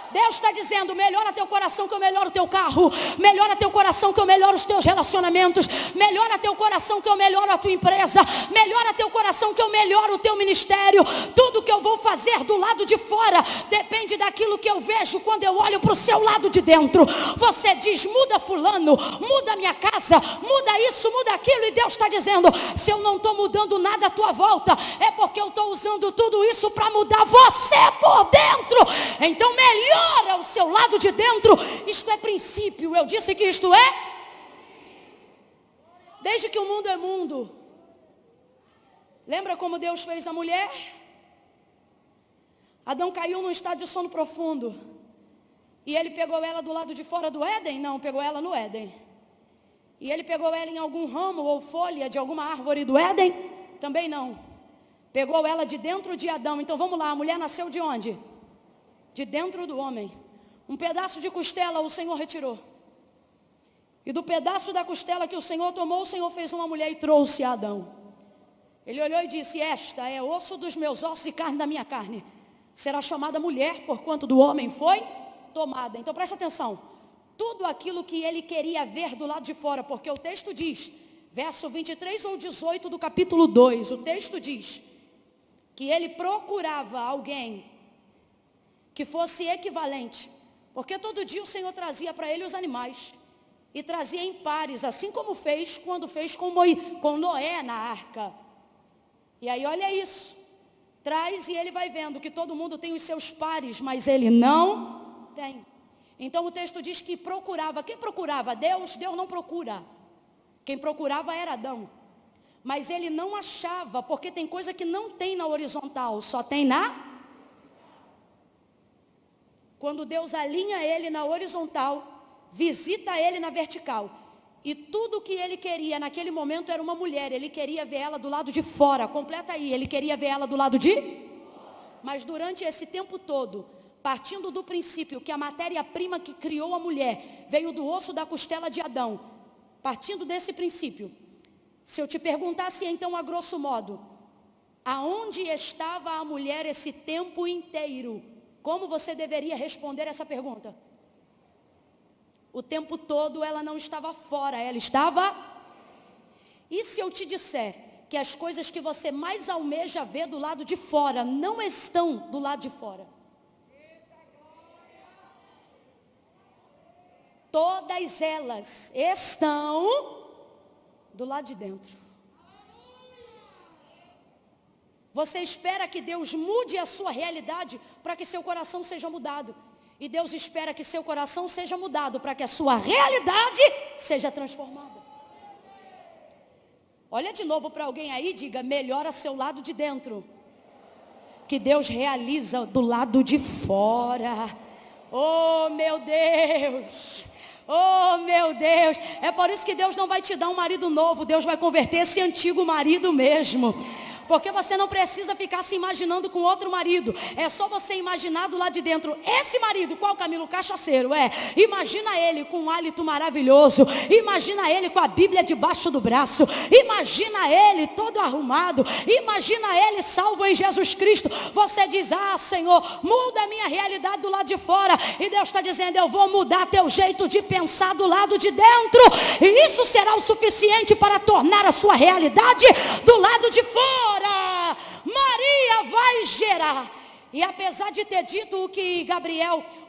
Deus está dizendo, melhora teu coração que eu melhoro o teu carro, melhora teu coração que eu melhoro os teus relacionamentos, melhora teu coração que eu melhoro a tua empresa, melhora teu coração que eu melhoro o teu ministério. Tudo que eu vou fazer do lado de fora depende daquilo que eu vejo quando eu olho para o seu lado de dentro. Você diz, muda fulano, muda minha casa, muda isso, muda aquilo, e Deus está dizendo, se eu não estou mudando nada à tua volta, é porque eu estou usando tudo isso para mudar você por dentro. Então melhora o seu lado de dentro. Isto é princípio. Eu disse que isto é. Desde que o mundo é mundo. Lembra como Deus fez a mulher? Adão caiu num estado de sono profundo. E ele pegou ela do lado de fora do Éden? Não, pegou ela no Éden. E ele pegou ela em algum ramo ou folha de alguma árvore do Éden? Também não. Pegou ela de dentro de Adão. Então vamos lá, a mulher nasceu de onde? De dentro do homem. Um pedaço de costela o Senhor retirou. E do pedaço da costela que o Senhor tomou, o Senhor fez uma mulher e trouxe a Adão. Ele olhou e disse, esta é osso dos meus ossos e carne da minha carne. Será chamada mulher, porquanto do homem foi tomada. Então presta atenção. Tudo aquilo que ele queria ver do lado de fora, porque o texto diz, verso 23 ou 18 do capítulo 2, o texto diz que ele procurava alguém que fosse equivalente, porque todo dia o Senhor trazia para ele os animais, e trazia em pares, assim como fez quando fez com Noé na arca. E aí olha isso, traz e ele vai vendo que todo mundo tem os seus pares, mas ele não tem. Então o texto diz que procurava. Quem procurava? Deus? Deus não procura. Quem procurava era Adão, mas ele não achava, porque tem coisa que não tem na horizontal, só tem na... Quando Deus alinha ele na horizontal, visita ele na vertical. E tudo que ele queria naquele momento era uma mulher. Ele queria ver ela do lado de fora. Completa aí. Ele queria ver ela do lado de... Mas durante esse tempo todo, partindo do princípio que a matéria-prima que criou a mulher veio do osso da costela de Adão. Partindo desse princípio, se eu te perguntasse então a grosso modo, aonde estava a mulher esse tempo inteiro? Como você deveria responder essa pergunta? O tempo todo ela não estava fora, ela estava... E se eu te disser que as coisas que você mais almeja ver do lado de fora não estão do lado de fora? Todas elas estão do lado de dentro. Você espera que Deus mude a sua realidade para que seu coração seja mudado. E Deus espera que seu coração seja mudado para que a sua realidade seja transformada. Olha de novo para alguém aí e diga, melhora seu lado de dentro, que Deus realiza do lado de fora. Oh meu Deus! Oh meu Deus! É por isso que Deus não vai te dar um marido novo, Deus vai converter esse antigo marido mesmo. Porque você não precisa ficar se imaginando com outro marido. É só você imaginar do lado de dentro. Esse marido, qual Camilo? Cachaceiro, Imagina ele com um hálito maravilhoso. Imagina ele com a Bíblia debaixo do braço. Imagina ele todo arrumado. Imagina ele salvo em Jesus Cristo. Você diz, Senhor, muda a minha realidade do lado de fora. E Deus está dizendo, eu vou mudar teu jeito de pensar do lado de dentro. E isso será o suficiente para tornar a sua realidade do lado de fora. Maria vai gerar. E apesar de ter dito o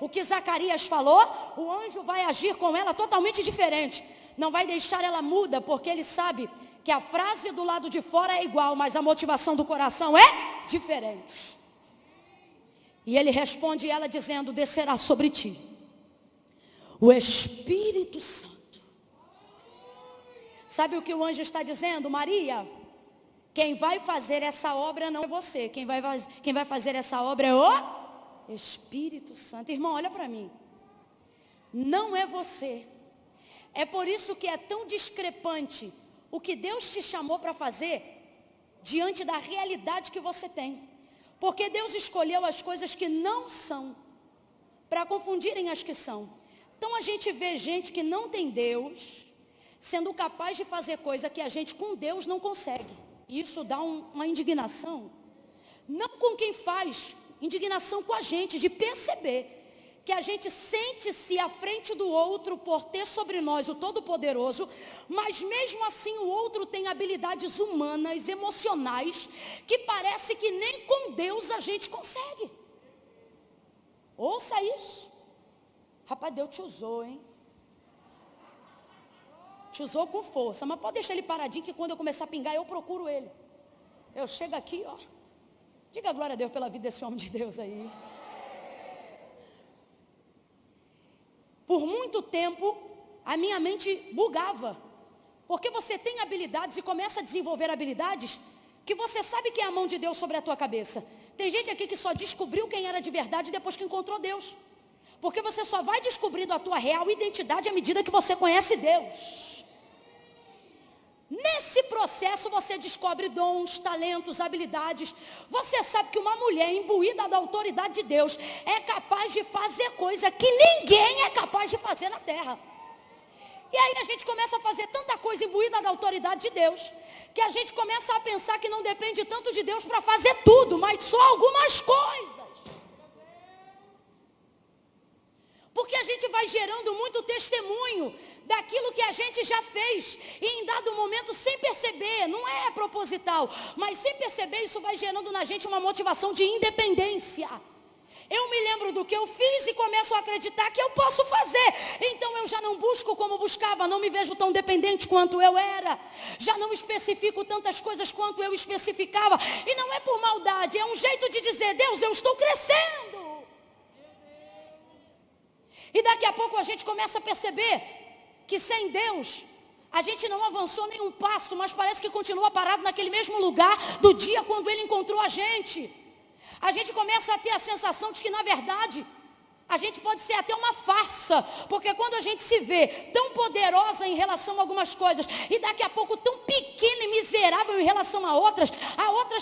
que Zacarias falou, o anjo vai agir com ela totalmente diferente. Não vai deixar ela muda, porque ele sabe que a frase do lado de fora é igual, mas a motivação do coração é diferente. E ele responde ela dizendo, descerá sobre ti o Espírito Santo. Sabe o que o anjo está dizendo? Maria, quem vai fazer essa obra não é você. Quem vai fazer essa obra é o Espírito Santo. Irmão, olha para mim. Não é você. É por isso que é tão discrepante o que Deus te chamou para fazer diante da realidade que você tem. Porque Deus escolheu as coisas que não são para confundirem as que são. Então a gente vê gente que não tem Deus sendo capaz de fazer coisa que a gente com Deus não consegue. E isso dá uma indignação. Não com quem faz, indignação com a gente, de perceber que a gente sente-se à frente do outro por ter sobre nós o Todo-Poderoso, mas mesmo assim o outro tem habilidades humanas, emocionais, que parece que nem com Deus a gente consegue. Ouça isso. Rapaz, Deus te usou, hein? Te usou com força, mas pode deixar ele paradinho que quando eu começar a pingar, eu procuro ele. Eu chego aqui, Diga glória a Deus pela vida desse homem de Deus aí. Por muito tempo, a minha mente bugava. Porque você tem habilidades e começa a desenvolver habilidades que você sabe que é a mão de Deus sobre a tua cabeça. Tem gente aqui que só descobriu quem era de verdade depois que encontrou Deus. Porque você só vai descobrindo a tua real identidade à medida que você conhece Deus. Nesse processo você descobre dons, talentos, habilidades. Você sabe que uma mulher imbuída da autoridade de Deus é capaz de fazer coisa que ninguém é capaz de fazer na terra. E aí a gente começa a fazer tanta coisa imbuída da autoridade de Deus, que a gente começa a pensar que não depende tanto de Deus para fazer tudo, mas só algumas coisas. Porque a gente vai gerando muito testemunho daquilo que a gente já fez, e em dado momento, sem perceber, não é proposital, mas sem perceber, isso vai gerando na gente uma motivação de independência. Eu me lembro do que eu fiz e começo a acreditar que eu posso fazer. Então eu já não busco como buscava, não me vejo tão dependente quanto eu era. Já não especifico tantas coisas quanto eu especificava. E não é por maldade, é um jeito de dizer, Deus, eu estou crescendo. E daqui a pouco a gente começa a perceber que sem Deus, a gente não avançou nenhum passo, mas parece que continua parado naquele mesmo lugar do dia quando Ele encontrou a gente. A gente começa a ter a sensação de que, na verdade, a gente pode ser até uma farsa, porque quando a gente se vê tão poderosa em relação a algumas coisas, e daqui a pouco tão pequena e miserável em relação a outras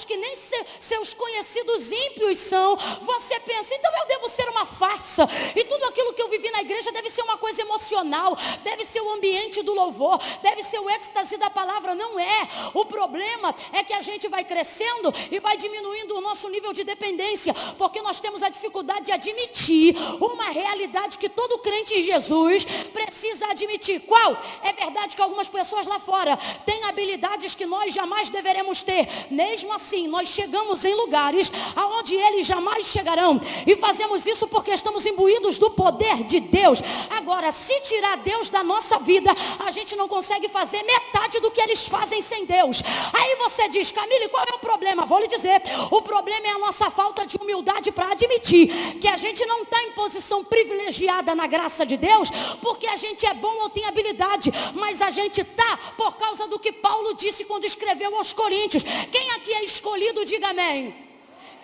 que nem seus conhecidos ímpios são, você pensa, então eu devo ser uma farsa, e tudo aquilo que eu vivi na igreja deve ser uma coisa emocional, deve ser o ambiente do louvor, deve ser o êxtase da palavra. Não é. O problema é que a gente vai crescendo e vai diminuindo o nosso nível de dependência, porque nós temos a dificuldade de admitir uma realidade que todo crente em Jesus precisa admitir. Qual? É verdade que algumas pessoas lá fora têm habilidades que nós jamais deveremos ter. Mesmo assim, nós chegamos em lugares aonde eles jamais chegarão. E fazemos isso porque estamos imbuídos do poder de Deus. Agora, se tirar Deus da nossa vida, a gente não consegue fazer metade do que eles fazem sem Deus. Aí você diz, Camille, qual é o problema? Vou lhe dizer, o problema é a nossa falta de humildade para admitir que a gente não está em posição privilegiada na graça de Deus, porque a gente é bom ou tem habilidade, mas a gente está por causa do que Paulo disse quando escreveu aos Coríntios. Quem aqui é escolhido, diga amém.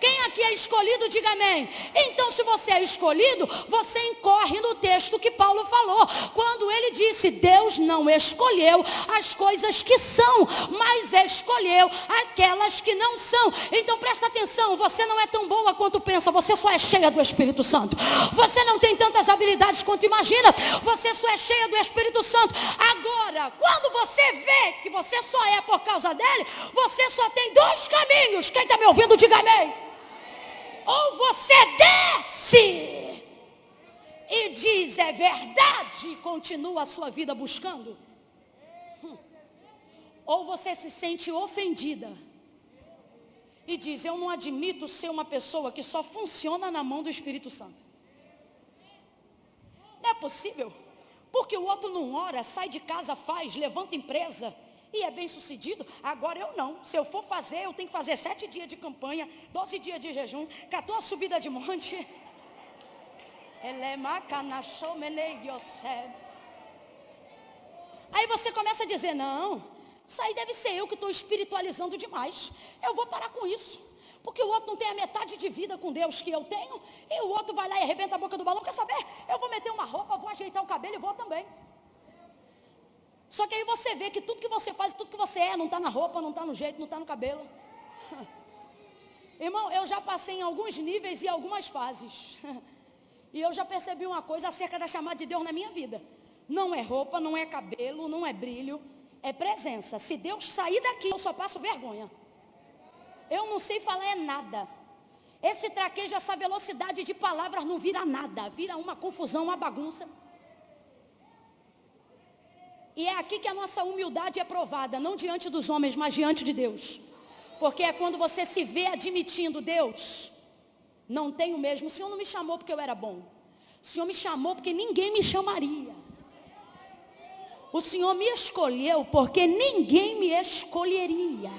Quem aqui é escolhido, diga amém. Então, se você é escolhido, você incorre no texto que Paulo falou, quando ele disse: Deus não escolheu as coisas que são, mas escolheu aquelas que não são. Então presta atenção, você não é tão boa quanto pensa, você só é cheia do Espírito Santo. Você não tem tantas habilidades quanto imagina, você só é cheia do Espírito Santo. Agora, quando você vê que você só é por causa dele, você só tem dois caminhos. Quem está me ouvindo, diga amém. Ou você desce e diz: é verdade, e continua a sua vida buscando. Ou você se sente ofendida e diz: eu não admito ser uma pessoa que só funciona na mão do Espírito Santo. Não é possível, porque o outro não ora, sai de casa, faz, levanta empresa e é bem sucedido. Agora eu não. Se eu for fazer, eu tenho que fazer 7 dias de campanha, 12 dias de jejum, 14 subidas de monte. Aí você começa a dizer: não, isso aí deve ser eu que estou espiritualizando demais. Eu vou parar com isso, porque o outro não tem a metade de vida com Deus que eu tenho, e o outro vai lá e arrebenta a boca do balão. Quer saber? Eu vou meter uma roupa, vou ajeitar o cabelo e vou também. Só que aí você vê que tudo que você faz, tudo que você é, não está na roupa, não está no jeito, não está no cabelo. Irmão, eu já passei em alguns níveis e algumas fases. E eu já percebi uma coisa acerca da chamada de Deus na minha vida. Não é roupa, não é cabelo, não é brilho, é presença. Se Deus sair daqui, eu só passo vergonha. Eu não sei falar é nada. Esse traquejo, essa velocidade de palavras não vira nada. Vira uma confusão, uma bagunça. E é aqui que a nossa humildade é provada. Não diante dos homens, mas diante de Deus. Porque é quando você se vê admitindo: Deus, não tenho mesmo. O Senhor não me chamou porque eu era bom. O Senhor me chamou porque ninguém me chamaria. O Senhor me escolheu porque ninguém me escolheria.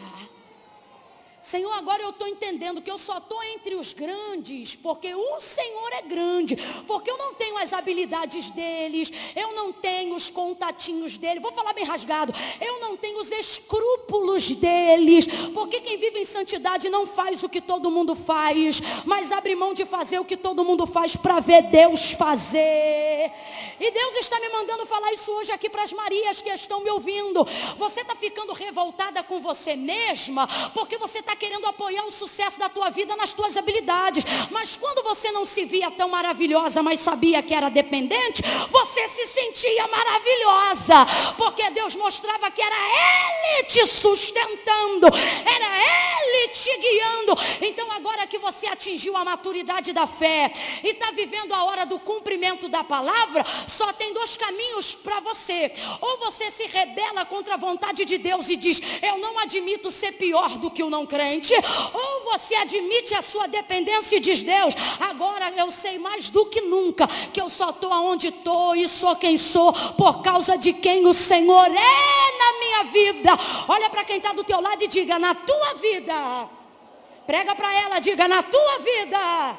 Senhor, agora eu estou entendendo que eu só estou entre os grandes porque o Senhor é grande, porque eu não tenho as habilidades deles, eu não tenho os contatinhos deles, vou falar bem rasgado, eu não tenho os escrúpulos deles, porque quem vive em santidade não faz o que todo mundo faz, mas abre mão de fazer o que todo mundo faz para ver Deus fazer. E Deus está me mandando falar isso hoje aqui para as Marias que estão me ouvindo. Você está ficando revoltada com você mesma, porque você está querendo apoiar o sucesso da tua vida nas tuas habilidades, mas quando você não se via tão maravilhosa, mas sabia que era dependente, você se sentia maravilhosa, porque Deus mostrava que era Ele te sustentando, era Ele te guiando. Então agora que você atingiu a maturidade da fé e está vivendo a hora do cumprimento da palavra, só tem 2 caminhos para você: ou você se rebela contra a vontade de Deus e diz: eu não admito ser pior do que o não crente, ou você admite a sua dependência e diz: Deus, agora eu sei mais do que nunca que eu só estou aonde estou e sou quem sou por causa de quem o Senhor é na minha vida. Olha para quem está do teu lado e diga: na tua vida. Prega para ela, diga: na tua vida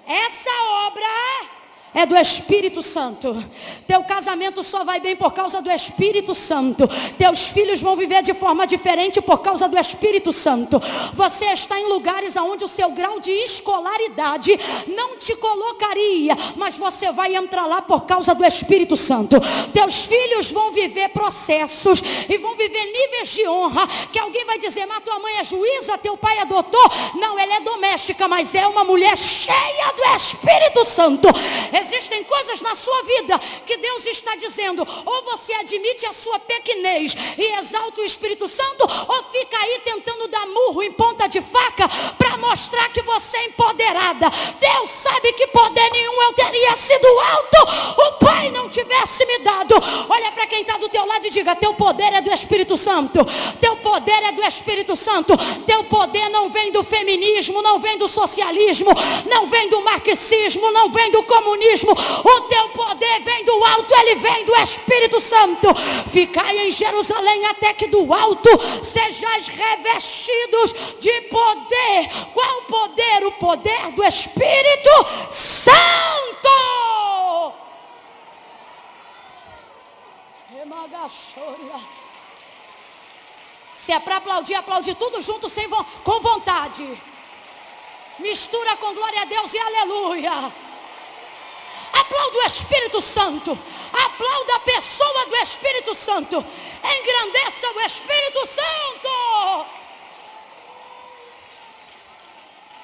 essa obra é do Espírito Santo. Teu casamento só vai bem por causa do Espírito Santo. Teus filhos vão viver de forma diferente por causa do Espírito Santo. Você está em lugares onde o seu grau de escolaridade não te colocaria, mas você vai entrar lá por causa do Espírito Santo. Teus filhos vão viver processos e vão viver níveis de honra que alguém vai dizer: mas tua mãe é juíza, teu pai é doutor. Não, ela é doméstica, mas é uma mulher cheia do Espírito Santo. Existem coisas na sua vida que Deus está dizendo: ou você admite a sua pequenez e exalta o Espírito Santo, ou fica aí tentando dar murro em ponta de faca para mostrar que você é empoderada. Deus sabe que poder nenhum eu teria sido alto o Pai não tivesse me dado. Olha para quem está do teu lado e diga: teu poder é do Espírito Santo. Teu poder é do Espírito Santo. Teu poder não vem do feminismo, não vem do socialismo, não vem do marxismo, não vem do comunismo. O teu poder vem do alto, ele vem do Espírito Santo. Ficai em Jerusalém até que do alto sejais revestidos de poder. Qual poder? O poder do Espírito Santo. Se é para aplaudir, aplaudir tudo junto, com vontade. Mistura com glória a Deus e aleluia. Aplauda o Espírito Santo. Aplauda a pessoa do Espírito Santo. Engrandeça o Espírito Santo.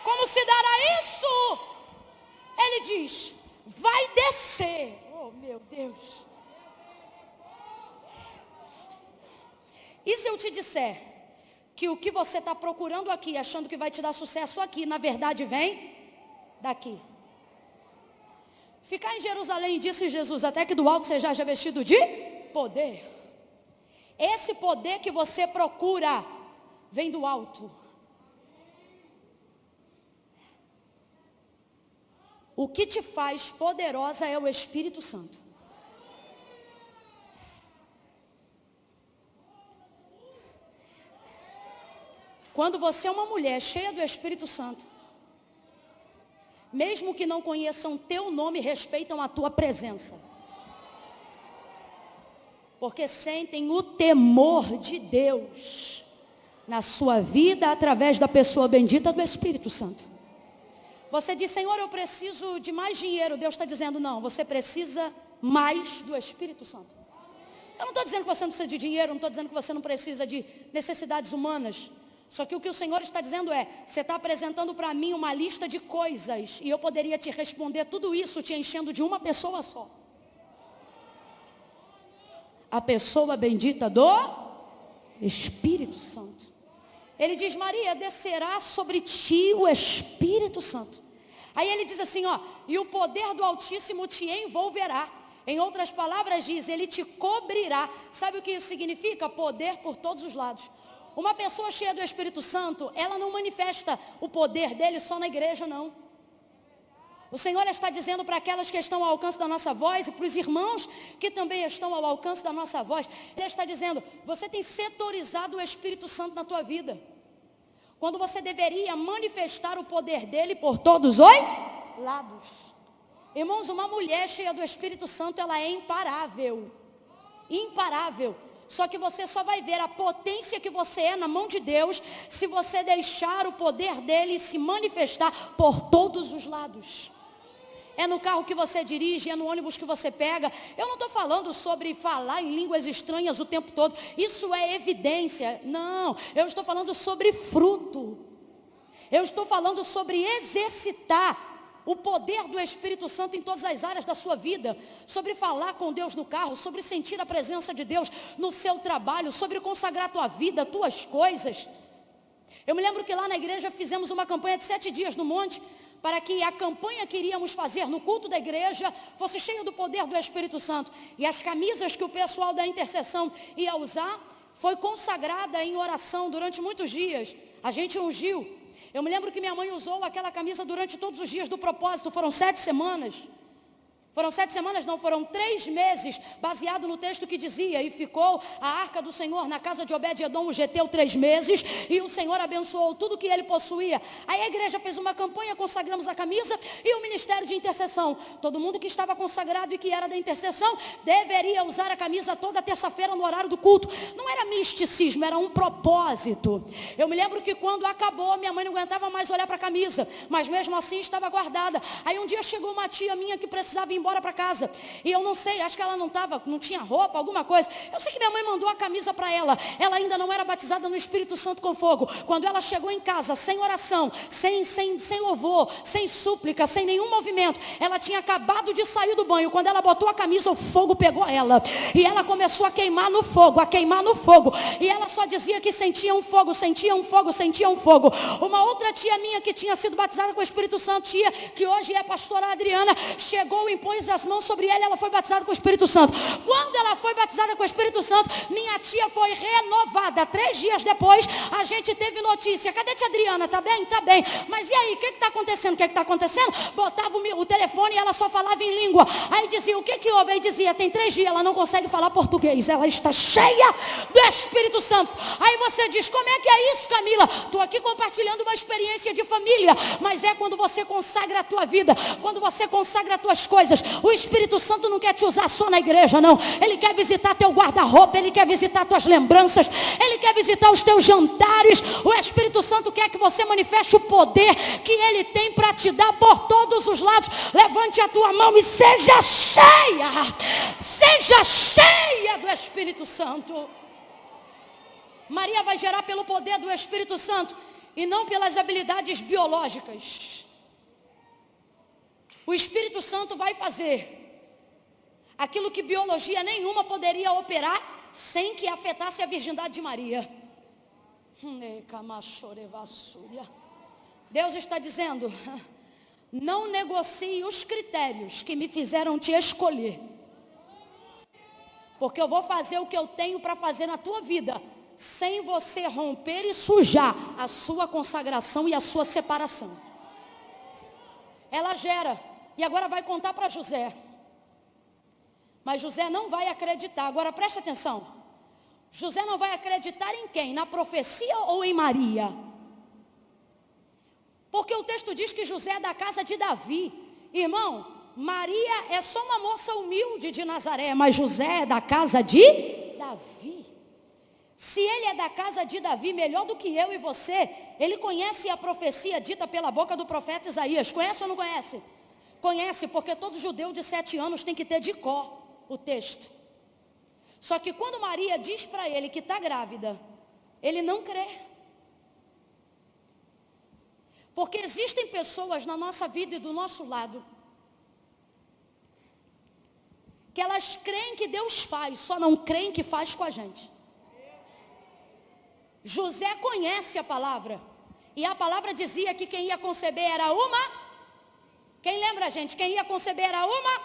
Como se dará isso? Ele diz: vai descer. Oh, meu Deus. E se eu te disser que o que você está procurando aqui, achando que vai te dar sucesso aqui, na verdade vem daqui? Ficar em Jerusalém, disse Jesus, até que do alto seja vestido de poder. Esse poder que você procura vem do alto. O que te faz poderosa é o Espírito Santo. Quando você é uma mulher cheia do Espírito Santo, mesmo que não conheçam teu nome, respeitam a tua presença. Porque sentem o temor de Deus na sua vida através da pessoa bendita do Espírito Santo. Você diz: Senhor, eu preciso de mais dinheiro. Deus está dizendo: não, você precisa mais do Espírito Santo. Eu não estou dizendo que você não precisa de dinheiro, não estou dizendo que você não precisa de necessidades humanas. Só que o que o Senhor está dizendo é: você está apresentando para mim uma lista de coisas, e eu poderia te responder tudo isso te enchendo de uma pessoa só. A pessoa bendita do Espírito Santo. Ele diz: Maria, descerá sobre ti o Espírito Santo. Aí ele diz assim, ó: e o poder do Altíssimo te envolverá. Em outras palavras diz, ele te cobrirá. Sabe o que isso significa? Poder por todos os lados. Uma pessoa cheia do Espírito Santo, ela não manifesta o poder dele só na igreja, não. O Senhor está dizendo para aquelas que estão ao alcance da nossa voz e para os irmãos que também estão ao alcance da nossa voz. Ele está dizendo: você tem setorizado o Espírito Santo na tua vida, quando você deveria manifestar o poder dele por todos os lados. Irmãos, uma mulher cheia do Espírito Santo, ela é imparável. Imparável. Só que você só vai ver a potência que você é na mão de Deus se você deixar o poder dele se manifestar por todos os lados. É no carro que você dirige, é no ônibus que você pega. Eu não estou falando sobre falar em línguas estranhas o tempo todo. Isso é evidência. Não, eu estou falando sobre fruto. Eu estou falando sobre exercitar o poder do Espírito Santo em todas as áreas da sua vida, sobre falar com Deus no carro, sobre sentir a presença de Deus no seu trabalho, sobre consagrar a tua vida, tuas coisas. Eu me lembro que lá na igreja fizemos uma campanha de 7 dias no monte, para que a campanha que iríamos fazer no culto da igreja fosse cheia do poder do Espírito Santo. E as camisas que o pessoal da intercessão ia usar, foi consagrada em oração durante muitos dias. A gente ungiu. Eu me lembro que minha mãe usou aquela camisa durante todos os dias do propósito. Foram 7 semanas. Foram 7 semanas, não, foram 3 meses, baseado no texto que dizia: e ficou a arca do Senhor na casa de Obed-edom, o geteu, 3 meses, e o Senhor abençoou tudo que ele possuía. Aí a igreja fez uma campanha, consagramos a camisa e o ministério de intercessão. Todo mundo que estava consagrado e que era da intercessão deveria usar a camisa toda terça-feira no horário do culto. Não era misticismo, era um propósito. Eu me lembro que quando acabou, minha mãe não aguentava mais olhar para a camisa, mas mesmo assim estava guardada. Aí um dia chegou uma tia minha que precisava ir embora para casa, e eu não sei, acho que ela não tinha roupa, alguma coisa. Eu sei que minha mãe mandou a camisa para ela. Ela ainda não era batizada no Espírito Santo com fogo. Quando ela chegou em casa, sem oração, sem louvor, sem súplica, sem nenhum movimento, ela tinha acabado de sair do banho. Quando ela botou a camisa, o fogo pegou ela, e ela começou a queimar no fogo, e ela só dizia que sentia um fogo, sentia um fogo, sentia um fogo. Uma outra tia minha que tinha sido batizada com o Espírito Santo, tia que hoje é a pastora Adriana, chegou e impôs as mãos sobre ela, ela foi batizada com o Espírito Santo. Quando ela foi batizada com o Espírito Santo, minha tia foi renovada. 3 dias depois, a gente teve notícia: cadê a tia Adriana? Tá bem? Tá bem. Mas e aí, o que está acontecendo? O que está acontecendo? Botava o telefone e ela só falava em língua. Aí dizia: o que houve? Aí dizia: tem 3 dias, ela não consegue falar português, ela está cheia do Espírito Santo. Aí você diz: como é que é isso, Camila? Estou aqui compartilhando uma experiência de família, mas é quando você consagra a tua vida, quando você consagra as tuas coisas, O Espírito Santo não quer te usar só na igreja, não. Ele quer visitar teu guarda-roupa, ele quer visitar tuas lembranças, ele quer visitar os teus jantares. O Espírito Santo quer que você manifeste o poder que ele tem para te dar por todos os lados. Levante a tua mão e seja cheia do Espírito Santo. Maria vai gerar pelo poder do Espírito Santo e não pelas habilidades biológicas. O Espírito Santo vai fazer aquilo que biologia nenhuma poderia operar sem que afetasse a virgindade de Maria. Deus está dizendo: não negocie os critérios que me fizeram te escolher, porque eu vou fazer o que eu tenho para fazer na tua vida, sem você romper e sujar a sua consagração e a sua separação. Ela gera, e agora vai contar para José. Mas José não vai acreditar. Agora preste atenção. José não vai acreditar em quem? Na profecia ou em Maria? Porque o texto diz que José é da casa de Davi. Irmão, Maria é só uma moça humilde de Nazaré, mas José é da casa de Davi. Se ele é da casa de Davi, melhor do que eu e você, ele conhece a profecia dita pela boca do profeta Isaías. Conhece ou não conhece? Conhece, porque todo judeu de 7 anos tem que ter de cor o texto. Só que quando Maria diz para ele que está grávida, ele não crê. Porque existem pessoas na nossa vida e do nosso lado que elas creem que Deus faz, só não creem que faz com a gente. José conhece a palavra, e a palavra dizia que quem ia conceber era uma. Quem lembra, gente? Quem ia conceber era uma,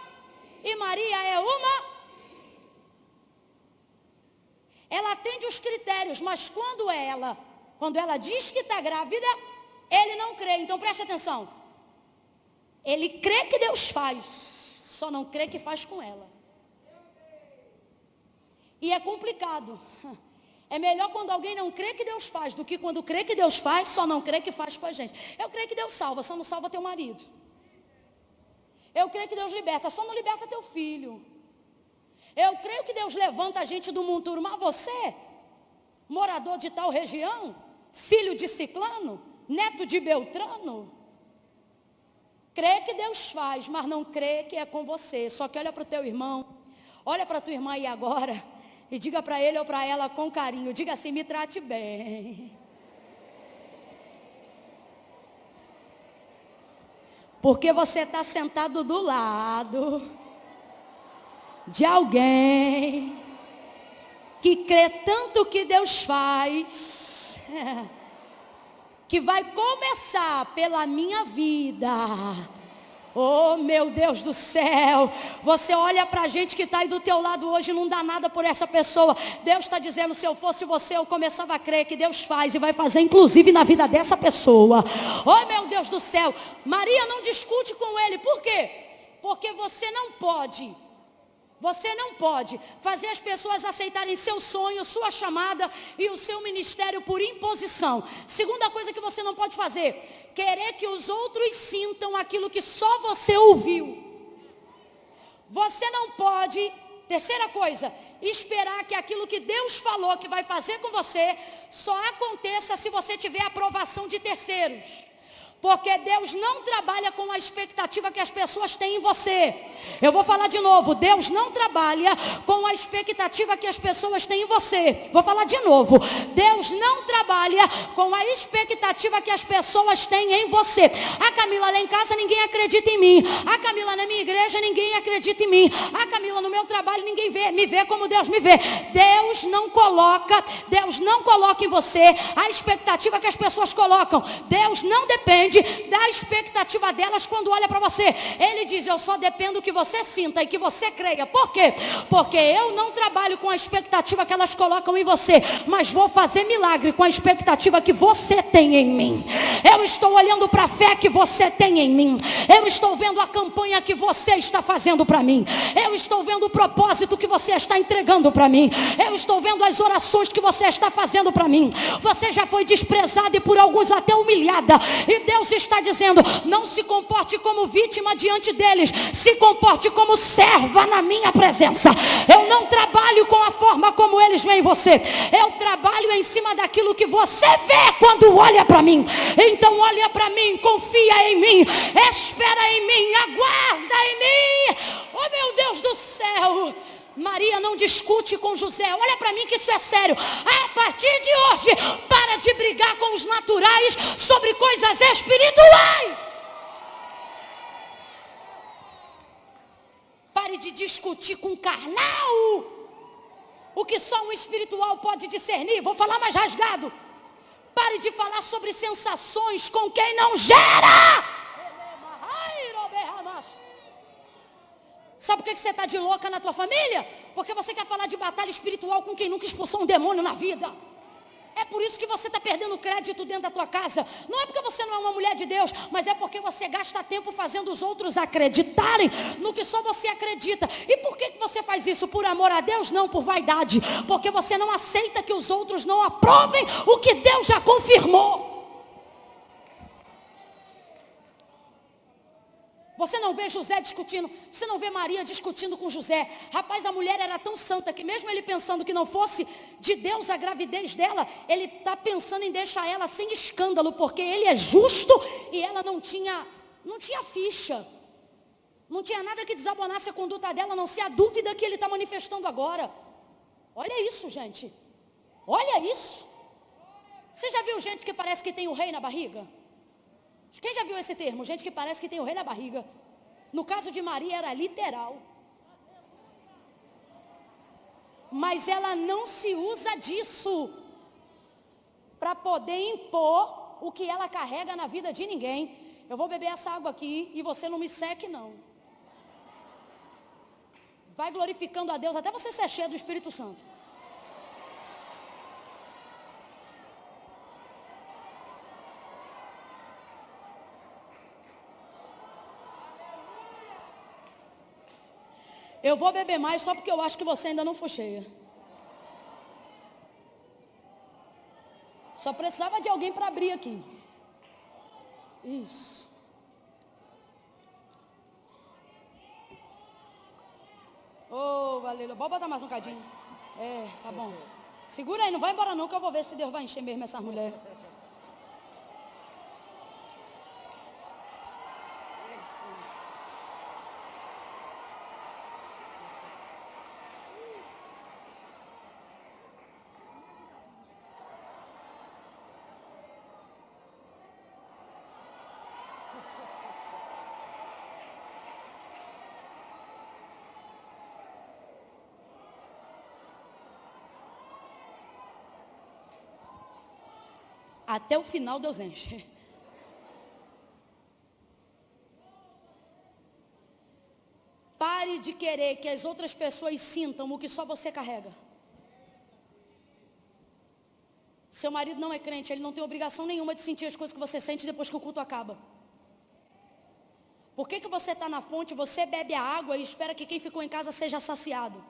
e Maria é uma. Ela atende os critérios, mas quando ela diz que está grávida, ele não crê. Então preste atenção. Ele crê que Deus faz, só não crê que faz com ela. E é complicado. É melhor quando alguém não crê que Deus faz do que quando crê que Deus faz, só não crê que faz com a gente. Eu creio que Deus salva, só não salva teu marido. Eu creio que Deus liberta, só não liberta teu filho. Eu creio que Deus levanta a gente do monturo, mas você, morador de tal região, filho de Ciclano, neto de Beltrano, crê que Deus faz, mas não crê que é com você. Só que olha para o teu irmão, olha para a tua irmã aí agora, e diga para ele ou para ela com carinho, diga assim: me trate bem. Porque você está sentado do lado de alguém que crê tanto que Deus faz, que vai começar pela minha vida. Oh, meu Deus do céu, você olha para a gente que está aí do teu lado hoje, não dá nada por essa pessoa. Deus está dizendo: se eu fosse você, eu começava a crer que Deus faz e vai fazer inclusive na vida dessa pessoa. Oh, meu Deus do céu, Maria não discute com ele. Por quê? Porque você não pode fazer as pessoas aceitarem seu sonho, sua chamada e o seu ministério por imposição. Segunda coisa que você não pode fazer: querer que os outros sintam aquilo que só você ouviu. Você não pode, terceira coisa, esperar que aquilo que Deus falou que vai fazer com você só aconteça se você tiver aprovação de terceiros. Porque Deus não trabalha com a expectativa que as pessoas têm em você. Eu vou falar de novo. Deus não trabalha com a expectativa que as pessoas têm em você. Vou falar de novo. Deus não trabalha com a expectativa que as pessoas têm em você. A Camila lá em casa, ninguém acredita em mim. A Camila na minha igreja, ninguém acredita em mim. A Camila no meu trabalho, ninguém me vê como Deus me vê. Deus não coloca em você a expectativa que as pessoas colocam. Deus não depende da expectativa delas quando olha para você. Ele diz: eu só dependo que você sinta e que você creia. Por quê? Porque eu não trabalho com a expectativa que elas colocam em você, mas vou fazer milagre com a expectativa que você tem em mim. Eu estou olhando para a fé que você tem em mim. Eu estou vendo a campanha que você está fazendo para mim. Eu estou vendo o propósito que você está entregando para mim. Eu estou vendo as orações que você está fazendo para mim. Você já foi desprezada e por alguns até humilhada, e Deus Deus está dizendo: não se comporte como vítima diante deles, se comporte como serva na minha presença. Eu não trabalho com a forma como eles veem você, eu trabalho em cima daquilo que você vê quando olha para mim. Então olha para mim, confia em mim, espera em mim, aguarda em mim. Oh meu Deus do céu! Maria não discute com José. Olha para mim que isso é sério. A partir de hoje, para de brigar com os naturais sobre coisas espirituais. Pare de discutir com o carnal o que só um espiritual pode discernir. Vou falar mais rasgado. Pare de falar sobre sensações com quem não gera. Sabe por que você está de louca na tua família? Porque você quer falar de batalha espiritual com quem nunca expulsou um demônio na vida. É por isso que você está perdendo crédito dentro da tua casa. Não é porque você não é uma mulher de Deus, mas é porque você gasta tempo fazendo os outros acreditarem no que só você acredita. E por que você faz isso? Por amor a Deus? Não, por vaidade. Porque você não aceita que os outros não aprovem o que Deus já confirmou. Você não vê José discutindo, você não vê Maria discutindo com José. Rapaz, a mulher era tão santa que mesmo ele pensando que não fosse de Deus a gravidez dela, ele está pensando em deixar ela sem escândalo, porque ele é justo e ela não tinha ficha. Não tinha nada que desabonasse a conduta dela, a não ser a dúvida que ele está manifestando agora. Olha isso, gente. Olha isso. Você já viu gente que parece que tem o rei na barriga? Quem já viu esse termo? Gente que parece que tem o rei na barriga. No caso de Maria era literal. Mas ela não se usa disso para poder impor o que ela carrega na vida de ninguém. Eu vou beber essa água aqui e você não me seque não. Vai glorificando a Deus até você ser cheio do Espírito Santo. Eu vou beber mais só porque eu acho que você ainda não foi cheia. Só precisava de alguém para abrir aqui. Isso. Oh, aleluia. Bora botar mais um cadinho. Tá bom. Segura aí, não vai embora não, que eu vou ver se Deus vai encher mesmo essa mulher. Até o final Deus enche. Pare de querer que as outras pessoas sintam o que só você carrega. Seu marido não é crente, ele não tem obrigação nenhuma de sentir as coisas que você sente depois que o culto acaba. Por que você está na fonte, você bebe a água e espera que quem ficou em casa seja saciado?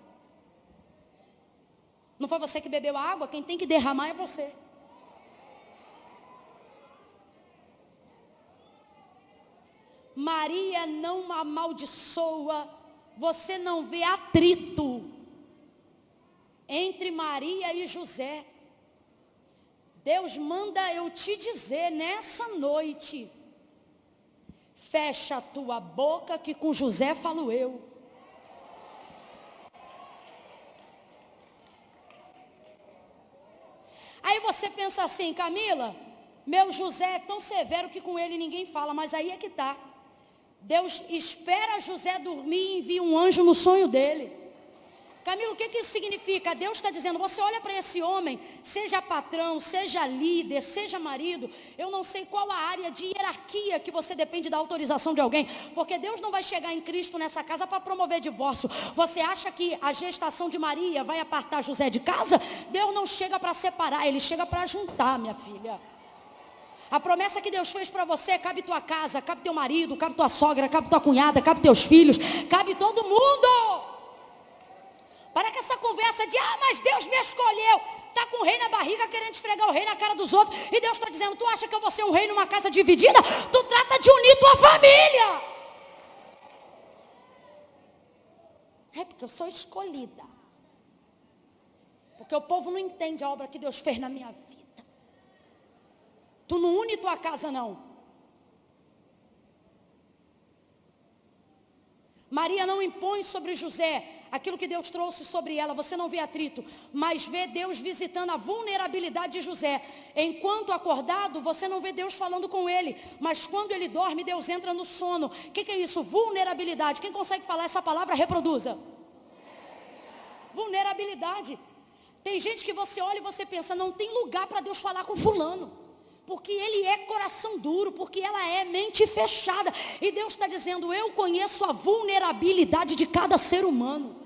Não foi você que bebeu a água, quem tem que derramar é você. Maria não amaldiçoa, você não vê atrito entre Maria e José. Deus manda eu te dizer nessa noite, fecha a tua boca que com José falo eu. Aí você pensa assim, Camila, meu José é tão severo que com ele ninguém fala, mas aí é que está. Deus espera José dormir e envia um anjo no sonho dele. Camilo, o que isso significa? Deus está dizendo, você olha para esse homem, seja patrão, seja líder, seja marido, eu não sei qual a área de hierarquia que você depende da autorização de alguém, porque Deus não vai chegar em Cristo nessa casa para promover divórcio. Você acha que a gestação de Maria vai apartar José de casa? Deus não chega para separar, Ele chega para juntar, minha filha. A promessa que Deus fez para você, cabe tua casa, cabe teu marido, cabe tua sogra, cabe tua cunhada, cabe teus filhos, cabe todo mundo. Para que essa conversa de, mas Deus me escolheu. está com o rei na barriga, querendo esfregar o rei na cara dos outros. E Deus está dizendo, tu acha que eu vou ser um rei numa casa dividida? Tu trata de unir tua família. É porque eu sou escolhida. Porque o povo não entende a obra que Deus fez na minha vida. Tu não une tua casa, não. Maria não impõe sobre José aquilo que Deus trouxe sobre ela. Você não vê atrito, mas vê Deus visitando a vulnerabilidade de José. Enquanto acordado, você não vê Deus falando com ele, mas quando ele dorme, Deus entra no sono. O que é isso? Vulnerabilidade. Quem consegue falar essa palavra, reproduza. Vulnerabilidade. Tem gente que você olha e você pensa, não tem lugar para Deus falar com fulano. Porque ele é coração duro, porque ela é mente fechada. E Deus está dizendo, eu conheço a vulnerabilidade de cada ser humano.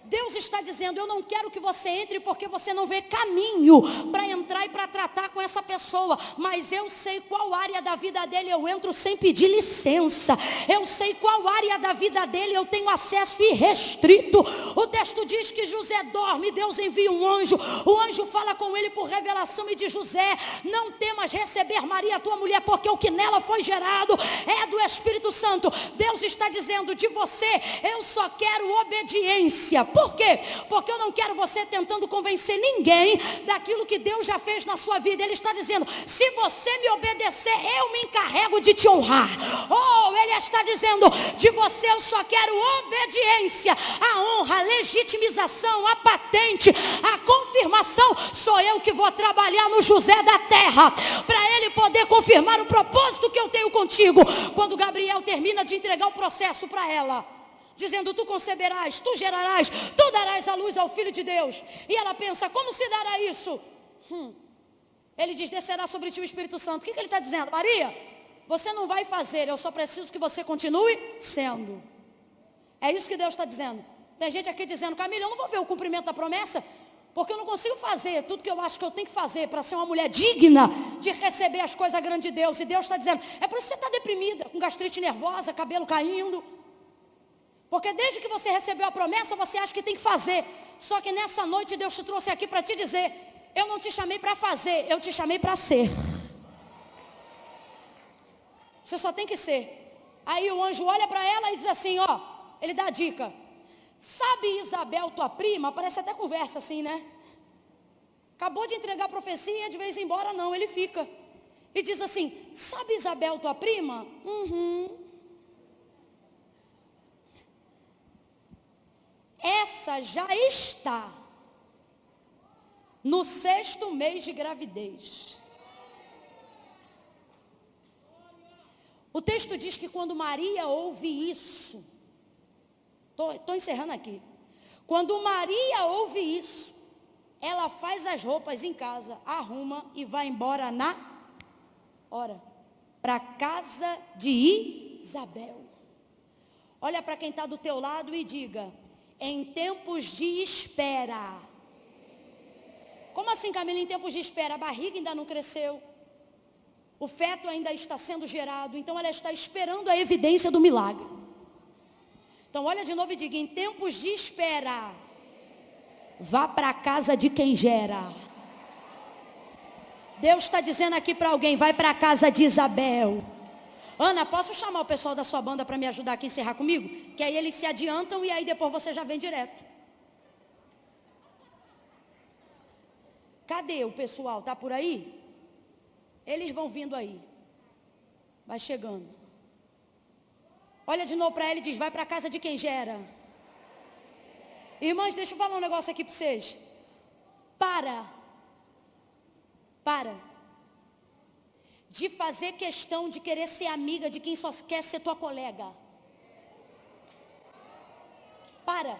Deus está dizendo, eu não quero que você entre porque você não vê caminho para entrar e para tratar com essa pessoa. Mas eu sei qual área da vida dele eu entro sem pedir licença. Eu sei qual área da vida dele eu tenho acesso irrestrito. O texto diz que José dorme, Deus envia um anjo. O anjo fala com ele por revelação e diz, José, não temas receber Maria, tua mulher, porque o que nela foi gerado é do Espírito Santo. Deus está dizendo, de você eu só quero obediência. Por quê? Porque eu não quero você tentando convencer ninguém daquilo que Deus já fez na sua vida. Ele está dizendo, se você me obedecer, eu me encarrego de te honrar. Oh, ele está dizendo, de você eu só quero obediência. A honra, a legitimização, a patente, a confirmação, sou eu que vou trabalhar no José da terra, para ele poder confirmar o propósito que eu tenho contigo. Quando Gabriel termina de entregar o processo para ela, dizendo, tu conceberás, tu gerarás, tu darás a luz ao Filho de Deus. E ela pensa, como se dará isso? Ele diz, descerá sobre ti o Espírito Santo. O que ele está dizendo? Maria, você não vai fazer, eu só preciso que você continue sendo. É isso que Deus está dizendo. Tem gente aqui dizendo, Camila, eu não vou ver o cumprimento da promessa, porque eu não consigo fazer tudo que eu acho que eu tenho que fazer para ser uma mulher digna de receber as coisas grandes de Deus. E Deus está dizendo, é por isso que você está deprimida, com gastrite nervosa, cabelo caindo. Porque desde que você recebeu a promessa, você acha que tem que fazer. Só que nessa noite Deus te trouxe aqui para te dizer, eu não te chamei para fazer, eu te chamei para ser. Você só tem que ser. Aí o anjo olha para ela e diz assim, ó, ele dá a dica. Sabe Isabel, tua prima? Parece até conversa assim, né? Acabou de entregar a profecia, de vez em embora não, ele fica. E diz assim, sabe Isabel, tua prima? Essa já está no 6º mês de gravidez. O texto diz que quando Maria ouve isso, estou encerrando aqui. Quando Maria ouve isso, ela faz as roupas em casa, arruma e vai embora na hora, para a casa de Isabel. Olha para quem está do teu lado e diga, em tempos de espera. Como assim, Camila, em tempos de espera? A barriga ainda não cresceu. O feto ainda está sendo gerado. Então ela está esperando a evidência do milagre. Então olha de novo e diga, em tempos de espera, vá para a casa de quem gera. Deus está dizendo aqui para alguém, vai para a casa de Isabel. Ana, posso chamar o pessoal da sua banda para me ajudar aqui a encerrar comigo? Que aí eles se adiantam e aí depois você já vem direto. Cadê o pessoal? Está por aí? Eles vão vindo aí. Vai chegando. Olha de novo para ela e diz, vai para a casa de quem gera. Irmãs, deixa eu falar um negócio aqui para vocês. Para de fazer questão de querer ser amiga de quem só quer ser tua colega. Para.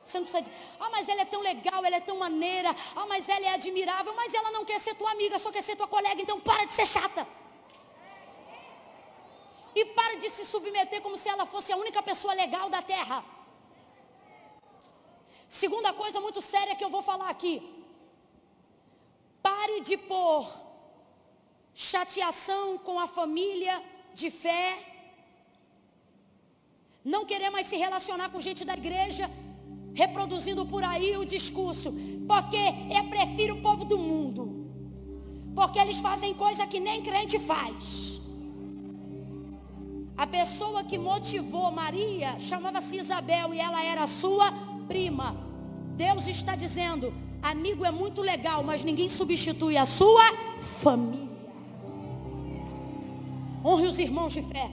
Você não precisa de, mas ela é tão legal, ela é tão maneira, mas ela é admirável, mas ela não quer ser tua amiga, só quer ser tua colega, então para de ser chata. E para de se submeter como se ela fosse a única pessoa legal da terra. Segunda coisa muito séria que eu vou falar aqui. Pare de pôr chateação com a família de fé, não querer mais se relacionar com gente da igreja, reproduzindo por aí o discurso, porque eu prefiro o povo do mundo, porque eles fazem coisa que nem crente faz. A pessoa que motivou Maria chamava-se Isabel e ela era sua prima. Deus está dizendo: amigo é muito legal, mas ninguém substitui a sua família. Honre os irmãos de fé.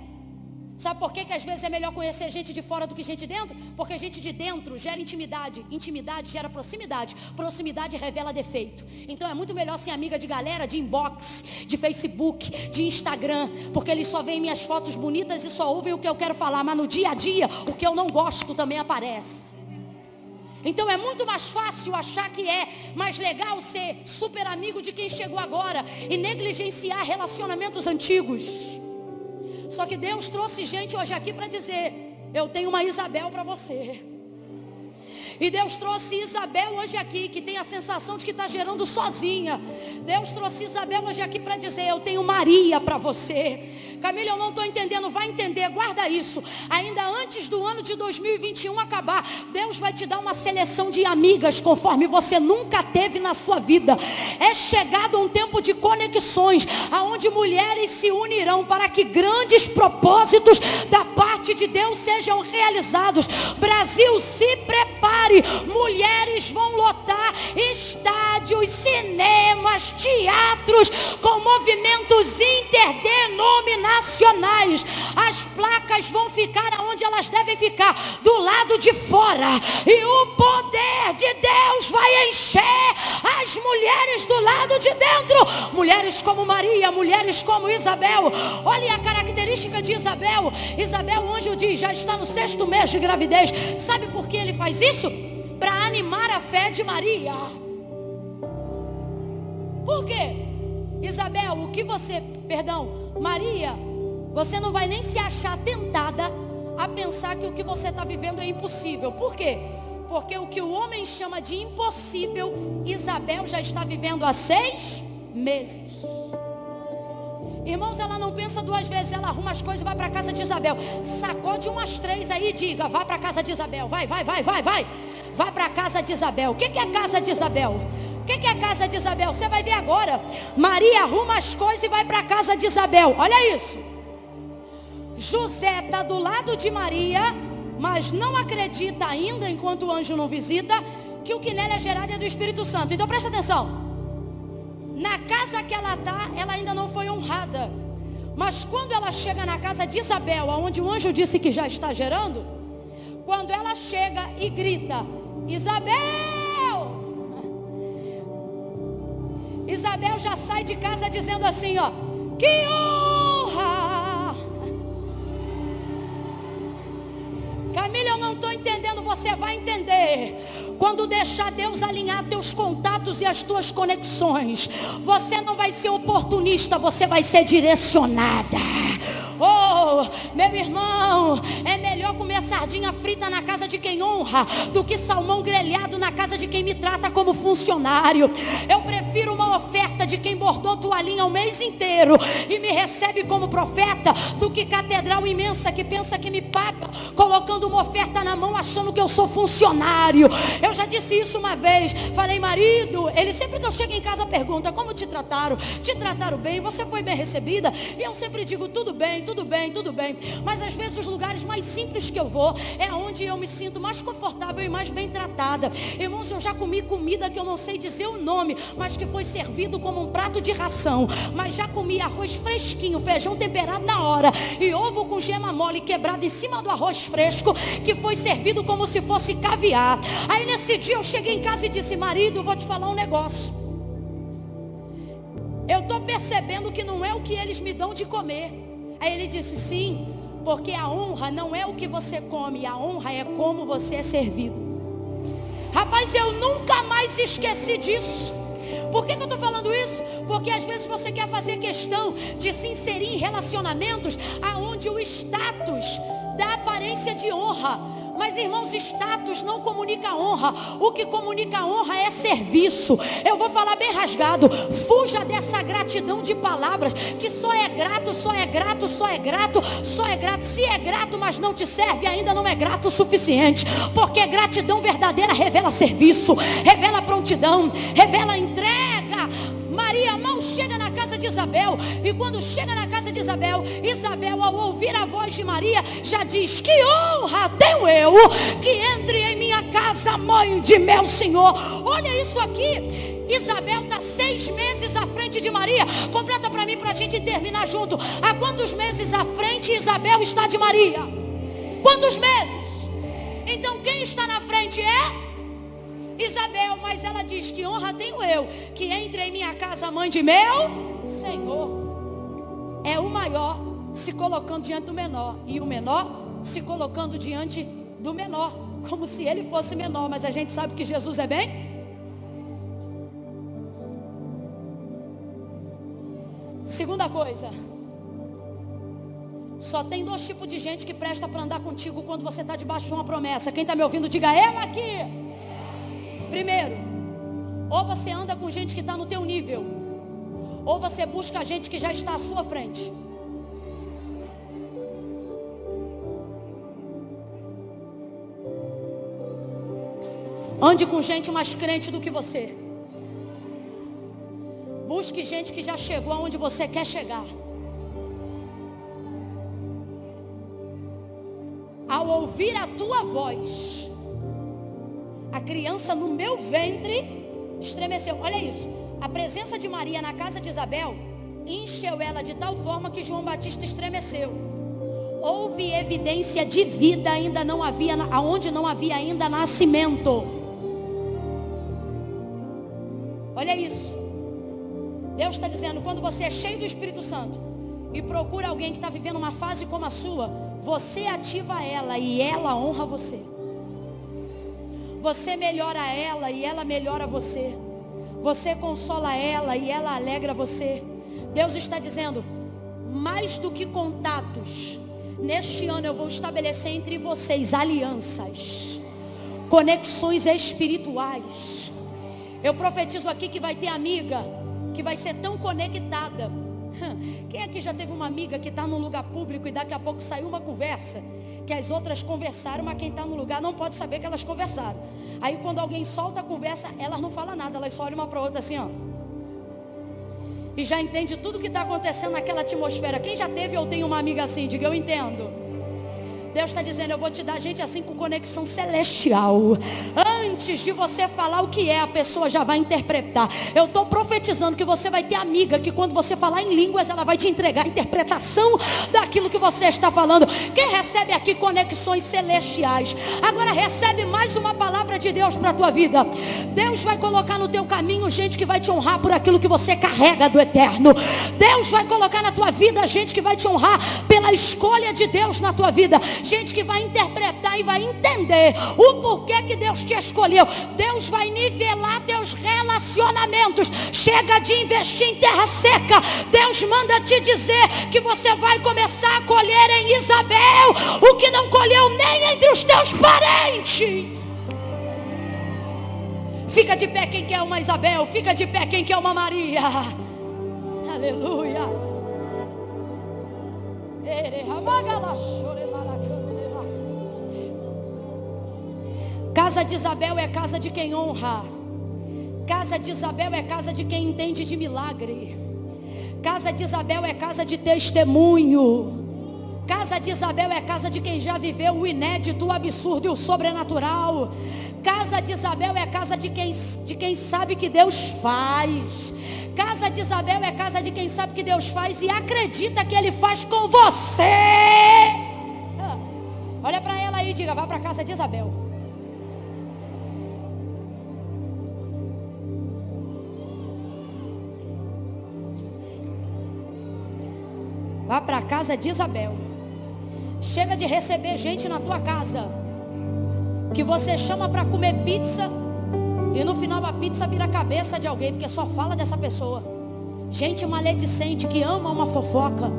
Sabe por que às vezes é melhor conhecer gente de fora do que gente de dentro? Porque gente de dentro gera intimidade, intimidade gera proximidade, proximidade revela defeito. Então é muito melhor ser amiga de galera de inbox, de Facebook, de Instagram, porque eles só veem minhas fotos bonitas e só ouvem o que eu quero falar, mas no dia a dia o que eu não gosto também aparece. Então é muito mais fácil achar que é mais legal ser super amigo de quem chegou agora e negligenciar relacionamentos antigos. Só que Deus trouxe gente hoje aqui para dizer: eu tenho uma Isabel para você. E Deus trouxe Isabel hoje aqui, que tem a sensação de que está gerando sozinha. Deus trouxe Isabel hoje aqui para dizer: eu tenho Maria para você. Camila, eu não estou entendendo. Vai entender, guarda isso. Ainda antes do ano de 2021 acabar, Deus vai te dar uma seleção de amigas conforme você nunca teve na sua vida. É chegado um tempo de conexões, aonde mulheres se unirão para que grandes propósitos da parte de Deus sejam realizados. Brasil, se prepare. Mulheres vão lotar estádios, cinemas, teatros com movimentos interdenominacionais. As placas vão ficar onde elas devem ficar, do lado de fora, e o poder de Deus vai encher as mulheres do lado de dentro. Mulheres como Maria, mulheres como Isabel. Olha a característica de Isabel. Isabel, o anjo diz, já está no 6º mês de gravidez. Sabe por que ele faz isso? Para animar a fé de Maria. Por quê? Isabel, Maria, você não vai nem se achar tentada a pensar que o que você está vivendo é impossível. Por quê? Porque o que o homem chama de impossível, Isabel já está vivendo há 6 meses. Irmãos, ela não pensa 2 vezes, ela arruma as coisas e vai para a casa de Isabel. Sacode umas 3 aí e diga: vai para a casa de Isabel, vai. Vai para a casa de Isabel. O que é a casa de Isabel? O que é a casa de Isabel? Você vai ver agora. Maria arruma as coisas e vai para a casa de Isabel. Olha isso. José está do lado de Maria, mas não acredita ainda, enquanto o anjo não visita, que o que nela é gerado é do Espírito Santo. Então presta atenção. Na casa que ela está, ela ainda não foi honrada. Mas quando ela chega na casa de Isabel, onde o anjo disse que já está gerando, quando ela chega e grita: Isabel! Isabel já sai de casa dizendo assim, ó: que honra! Camila, eu não estou entendendo, você vai entender. Quando deixar Deus alinhar teus contatos e as tuas conexões, você não vai ser oportunista, você vai ser direcionada. Oh, meu irmão, é melhor comer sardinha frita na casa de quem honra do que salmão grelhado na casa de quem me trata como funcionário. Eu prefiro uma oferta de quem bordou toalhinha o mês inteiro e me recebe como profeta, do que catedral imensa que pensa que me paga colocando uma oferta na mão achando que eu sou funcionário. Eu já disse isso uma vez. Falei: marido, ele sempre que eu chego em casa pergunta: como te trataram? Te trataram bem? Você foi bem recebida? E eu sempre digo: tudo bem. Mas às vezes os lugares mais simples que eu vou é onde eu me sinto mais confortável e mais bem tratada. Irmãos, eu já comi comida que eu não sei dizer o nome, mas que foi servido como um prato de ração. Mas já comi arroz fresquinho, feijão temperado na hora e ovo com gema mole quebrado em cima do arroz fresco, que foi servido como se fosse caviar. Aí nesse dia eu cheguei em casa e disse: marido, eu vou te falar um negócio. Eu estou percebendo que não é o que eles me dão de comer. Aí ele disse: sim, porque a honra não é o que você come, a honra é como você é servido. Rapaz, eu nunca mais esqueci disso. Por que eu estou falando isso? Porque às vezes você quer fazer questão de se inserir em relacionamentos aonde o status dá aparência de honra, Mas, irmãos, status não comunica honra. O que comunica honra é serviço. Eu vou falar bem rasgado. Fuja dessa gratidão de palavras, que só é grato, só é grato, só é grato, só é grato. Se é grato, mas não te serve, ainda não é grato o suficiente. Porque gratidão verdadeira revela serviço, revela prontidão, revela entrega. Maria mal chega na casa de Isabel, e quando chega na casa de Isabel, Isabel, ao ouvir a voz de Maria, já diz: que honra tenho eu que entre em minha casa mãe de meu Senhor. Olha isso aqui. Isabel está 6 meses à frente de Maria. Completa para mim, para a gente terminar junto. Há quantos meses à frente Isabel está de Maria? Quantos meses? Então quem está na frente é Isabel, mas ela diz: que honra tenho eu que entre em minha casa a mãe de meu Senhor. É o maior se colocando diante do menor, e o menor se colocando diante do menor, como se ele fosse menor. Mas a gente sabe que Jesus é bem. Segunda coisa, só tem 2 tipos de gente que presta para andar contigo quando você está debaixo de uma promessa. Quem está me ouvindo, diga: eu aqui. Primeiro, ou você anda com gente que está no teu nível, ou você busca gente que já está à sua frente. Ande com gente mais crente do que você. Busque gente que já chegou aonde você quer chegar. Ao ouvir a tua voz, a criança no meu ventre estremeceu. Olha isso. A presença de Maria na casa de Isabel encheu ela de tal forma que João Batista estremeceu. Houve evidência de vida, ainda não havia, aonde não havia ainda nascimento. Olha isso. Deus está dizendo: quando você é cheio do Espírito Santo e procura alguém que está vivendo uma fase como a sua, você ativa ela e ela honra você. Você melhora ela e ela melhora você. Você consola ela e ela alegra você. Deus está dizendo: mais do que contatos, neste ano eu vou estabelecer entre vocês alianças, conexões espirituais. Eu profetizo aqui que vai ter amiga que vai ser tão conectada. Quem aqui já teve uma amiga que está num lugar público e daqui a pouco saiu uma conversa que as outras conversaram, mas quem está no lugar não pode saber que elas conversaram. Aí quando alguém solta a conversa, elas não falam nada, elas só olham uma para a outra assim, ó, e já entende tudo que está acontecendo naquela atmosfera. Quem já teve ou tem uma amiga assim, diga: eu entendo. Deus está dizendo: eu vou te dar gente assim com conexão celestial. Antes de você falar o que é, a pessoa já vai interpretar. Eu estou profetizando que você vai ter amiga que quando você falar em línguas, ela vai te entregar a interpretação daquilo que você está falando. Quem recebe aqui conexões celestiais, agora recebe mais uma palavra de Deus para a tua vida. Deus vai colocar no teu caminho gente que vai te honrar por aquilo que você carrega do eterno. Deus vai colocar na tua vida gente que vai te honrar pela escolha de Deus na tua vida. Gente que vai interpretar e vai entender o porquê que Deus te escolheu. Deus vai nivelar teus relacionamentos. Chega de investir em terra seca. Deus manda te dizer que você vai começar a colher em Isabel o que não colheu nem entre os teus parentes. Fica de pé quem quer uma Isabel. Fica de pé quem quer uma Maria. Aleluia. Casa de Isabel é casa de quem honra. Casa de Isabel é casa de quem entende de milagre. Casa de Isabel é casa de testemunho. Casa de Isabel é casa de quem já viveu o inédito, o absurdo e o sobrenatural. Casa de Isabel é casa de quem sabe que Deus faz. Casa de Isabel é casa de quem sabe que Deus faz e acredita que Ele faz com você. Olha para ela aí e diga: vá para a casa de Isabel. Vá para a casa de Isabel. Chega de receber gente na tua casa que você chama para comer pizza e no final a pizza vira a cabeça de alguém, porque só fala dessa pessoa. Gente maledicente que ama uma fofoca,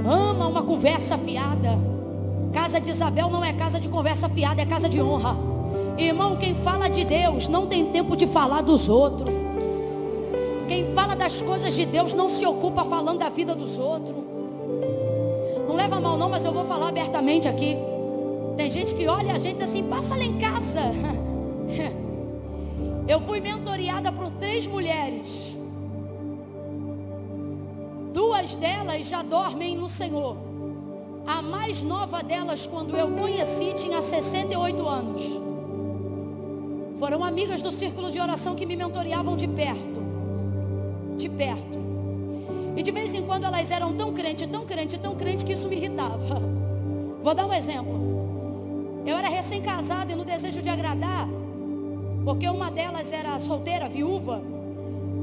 ama uma conversa fiada. Casa de Isabel não é casa de conversa fiada, é casa de honra. Irmão, quem fala de Deus não tem tempo de falar dos outros. Quem fala das coisas de Deus não se ocupa falando da vida dos outros. Não leva mal não, mas eu vou falar abertamente aqui. Tem gente que olha a gente assim, passa lá em casa. Eu fui mentoreada por 3 mulheres. 2 delas já dormem no Senhor. A mais nova delas, quando eu conheci, tinha 68 anos. Foram amigas do círculo de oração que me mentoreavam de perto. De perto. E de vez em quando elas eram tão crente que isso me irritava. Vou dar um exemplo. Eu era recém-casada e no desejo de agradar, porque uma delas era solteira, viúva,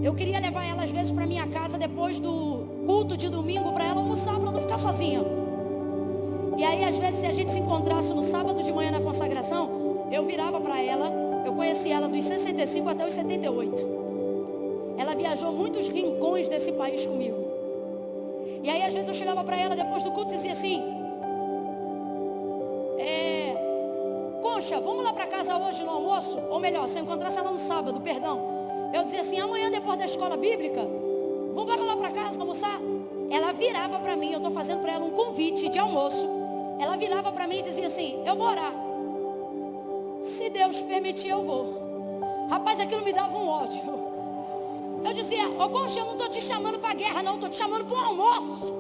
eu queria levar ela às vezes para minha casa depois do culto de domingo para ela almoçar, para não ficar sozinha. E aí às vezes se a gente se encontrasse no sábado de manhã na consagração, eu virava para ela. Eu conheci ela dos 65 até os 78. Ela viajou muitos rincões desse país comigo. E aí às vezes eu chegava para ela depois do culto e dizia assim: Concha, vamos lá para casa hoje no almoço? Ou melhor, se eu encontrasse ela no sábado, perdão, eu dizia assim: amanhã depois da escola bíblica, vamos lá para casa almoçar? Ela virava para mim, eu estou fazendo para ela um convite de almoço. Ela virava para mim e dizia assim: eu vou orar. Se Deus permitir, eu vou. Rapaz, aquilo me dava um ódio. Eu dizia: ô Concha, eu não estou te chamando para guerra não, estou te chamando para um almoço.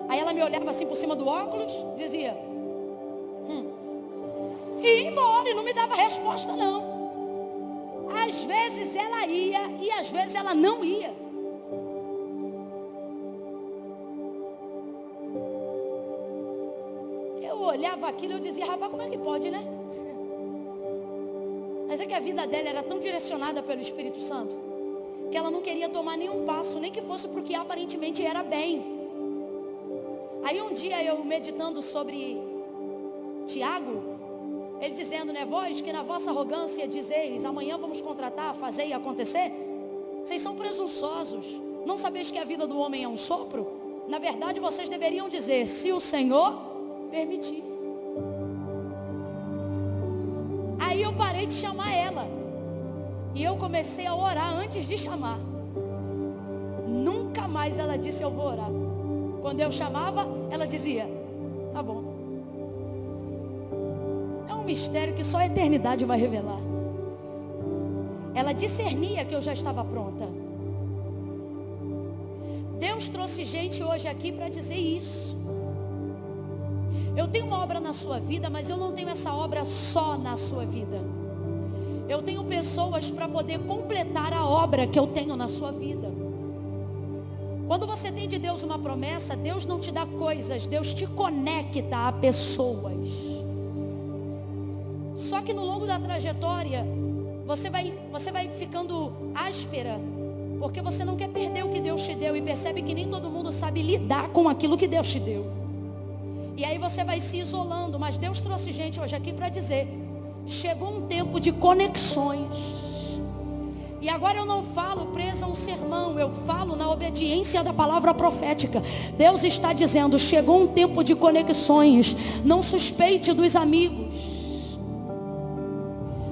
Aí ela me olhava assim por cima do óculos, dizia e ia embora, e não me dava resposta não. Às vezes ela ia e às vezes ela não ia. Eu olhava aquilo e eu dizia: rapaz, como é que pode, né? Mas é que a vida dela era tão direcionada pelo Espírito Santo que ela não queria tomar nenhum passo, nem que fosse porque aparentemente era bem. Aí um dia eu meditando sobre Tiago, ele dizendo, né, vós que na vossa arrogância dizeis, amanhã vamos contratar, fazer e acontecer, vocês são presunçosos, não sabeis que a vida do homem é um sopro? Na verdade vocês deveriam dizer, se o Senhor permitir. Aí eu parei de chamar ela, e eu comecei a orar antes de chamar. Nunca mais ela disse eu vou orar. Quando eu chamava, ela dizia, tá bom. É um mistério que só a eternidade vai revelar. Ela discernia que eu já estava pronta. Deus trouxe gente hoje aqui para dizer isso. Eu tenho uma obra na sua vida, mas eu não tenho essa obra só na sua vida. Eu tenho pessoas para poder completar a obra que eu tenho na sua vida. Quando você tem de Deus uma promessa, Deus não te dá coisas, Deus te conecta a pessoas. Só que no longo da trajetória, você vai ficando áspera, porque você não quer perder o que Deus te deu e percebe que nem todo mundo sabe lidar com aquilo que Deus te deu. E aí você vai se isolando, mas Deus trouxe gente hoje aqui para dizer, chegou um tempo de conexões. E agora eu não falo presa a um sermão, eu falo na obediência da palavra profética. Deus está dizendo, chegou um tempo de conexões, não suspeite dos amigos.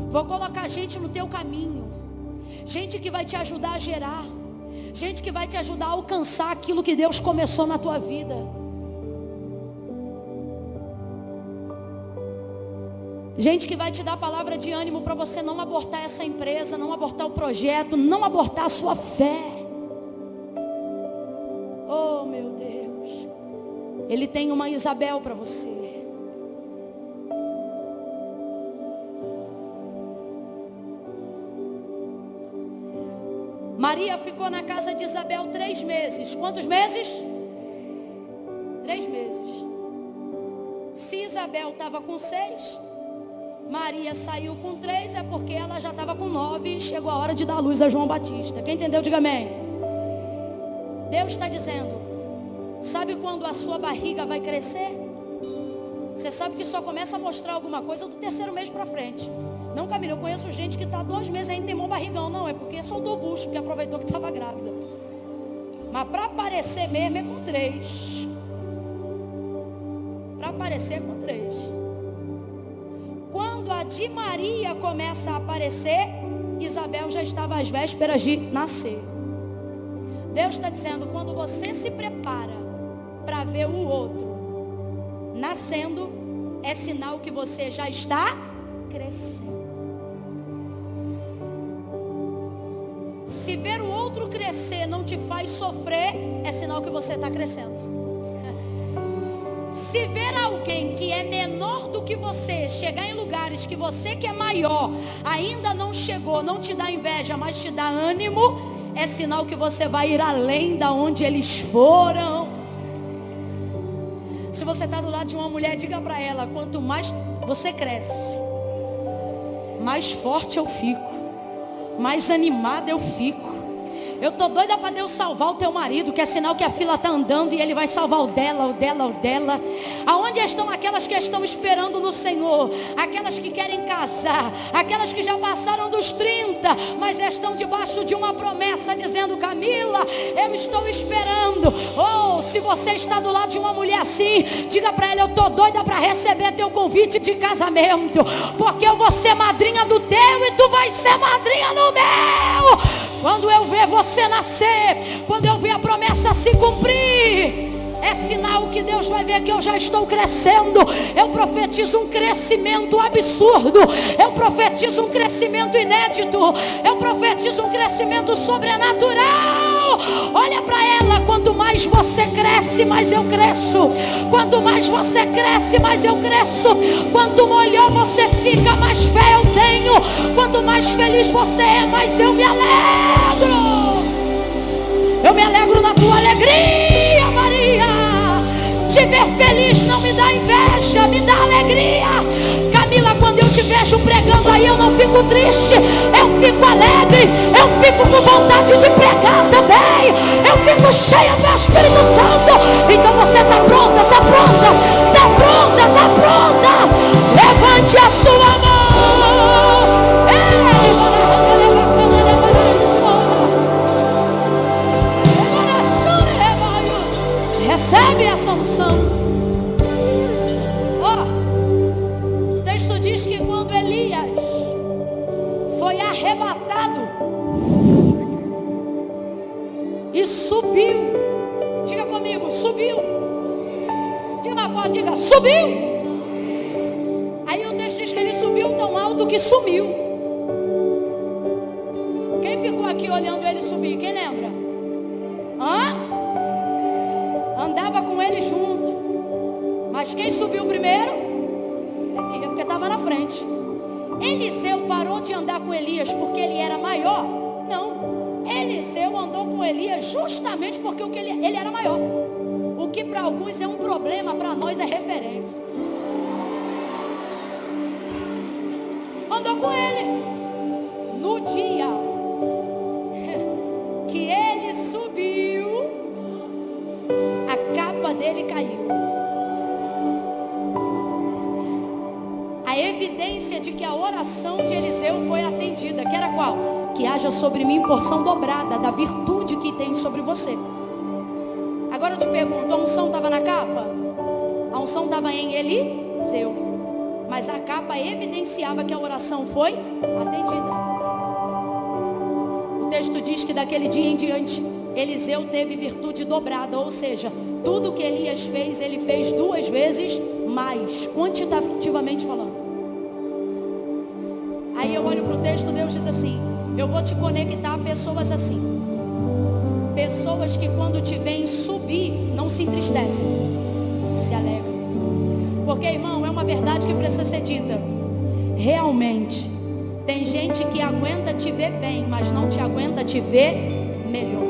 Vou colocar gente no teu caminho, gente que vai te ajudar a gerar, gente que vai te ajudar a alcançar aquilo que Deus começou na tua vida. Gente que vai te dar palavra de ânimo para você não abortar essa empresa, não abortar o projeto, não abortar a sua fé. Oh meu Deus, Ele tem uma Isabel para você. Maria ficou na casa de Isabel 3 meses. Quantos meses? 3 meses. Se Isabel estava com 6, Maria saiu com 3, é porque ela já estava com 9 e chegou a hora de dar luz a João Batista. Quem entendeu, diga amém. Deus está dizendo, sabe quando a sua barriga vai crescer? Você sabe que só começa a mostrar alguma coisa do 3º mês para frente. Não, Camila, eu conheço gente que está 2 meses ainda tem bom barrigão. Não, é porque soltou o bucho, porque aproveitou que estava grávida. Mas para aparecer mesmo é com 3. para aparecer com 3. Quando a de Maria começa a aparecer, Isabel já estava às vésperas de nascer. Deus está dizendo, quando você se prepara para ver o outro nascendo, é sinal que você já está crescendo. Se ver o outro crescer não te faz sofrer, é sinal que você está crescendo. Se ver alguém que é menor do que você chegar em lugares que você que é maior ainda não chegou, não te dá inveja, mas te dá ânimo, é sinal que você vai ir além da onde eles foram. Se você está do lado de uma mulher, diga para ela, quanto mais você cresce, mais forte eu fico, mais animada eu fico. Eu tô doida para Deus salvar o teu marido, que é sinal que a fila está andando e Ele vai salvar o dela, o dela, o dela. Aonde estão aquelas que estão esperando no Senhor? Aquelas que querem casar, aquelas que já passaram dos 30, mas estão debaixo de uma promessa, dizendo, Camila, eu estou esperando. Ou se você está do lado de uma mulher assim, diga para ela, eu tô doida para receber teu convite de casamento, porque eu vou ser madrinha do teu e tu vai ser madrinha no meu. Quando eu ver você nascer, quando eu ver a promessa se cumprir, é sinal que Deus vai ver que eu já estou crescendo. Eu profetizo um crescimento absurdo. Eu profetizo um crescimento inédito. Eu profetizo um crescimento sobrenatural. Olha para ela, quanto mais você cresce, mais eu cresço. Quanto mais você cresce, mais eu cresço. Quanto melhor você fica, mais fé eu tenho. Quanto mais feliz você é, mais eu me alegro. Eu me alegro na tua alegria, Maria. Te ver feliz não me dá inveja, me dá alegria. Camila, quando eu te vejo pregando aí, eu não fico triste, eu fico alegre, eu fico com vontade de pregar também, eu fico cheia do Espírito Santo. Então você está pronta, está pronta, está pronta, está pronta. Levante a sua mão. Recebe essa unção. O texto diz que quando Elias foi arrebatado e subiu, diga comigo, subiu. Diga uma voz, diga, subiu. Aí o texto diz que ele subiu tão alto que sumiu. Quem ficou aqui olhando ele subir? Quem lembra? Andava com ele junto. Mas quem subiu primeiro? Elias, porque estava na frente. Eliseu parou de andar com Elias porque ele era maior? Não. Eliseu andou com Elias justamente porque ele era maior. O que para alguns é um problema, para nós é referência. Andou com ele. No dia que ele subiu, a capa dele caiu. A evidência de que a oração de Eliseu foi atendida, que era qual? Que haja sobre mim porção dobrada da virtude que tem sobre você. Agora eu te pergunto, a unção estava na capa? A unção estava em Eliseu, mas a capa evidenciava que a oração foi atendida. O texto diz que daquele dia em diante Eliseu teve virtude dobrada, ou seja, tudo que Elias fez, ele fez 2 vezes mais, quantitativamente falando. Aí eu olho para o texto, Deus diz assim, eu vou te conectar a pessoas assim. Pessoas que quando te veem subir, não se entristecem, se alegram. Porque, irmão, é uma verdade que precisa ser dita. Realmente, tem gente que aguenta te ver bem, mas não te aguenta te ver melhor.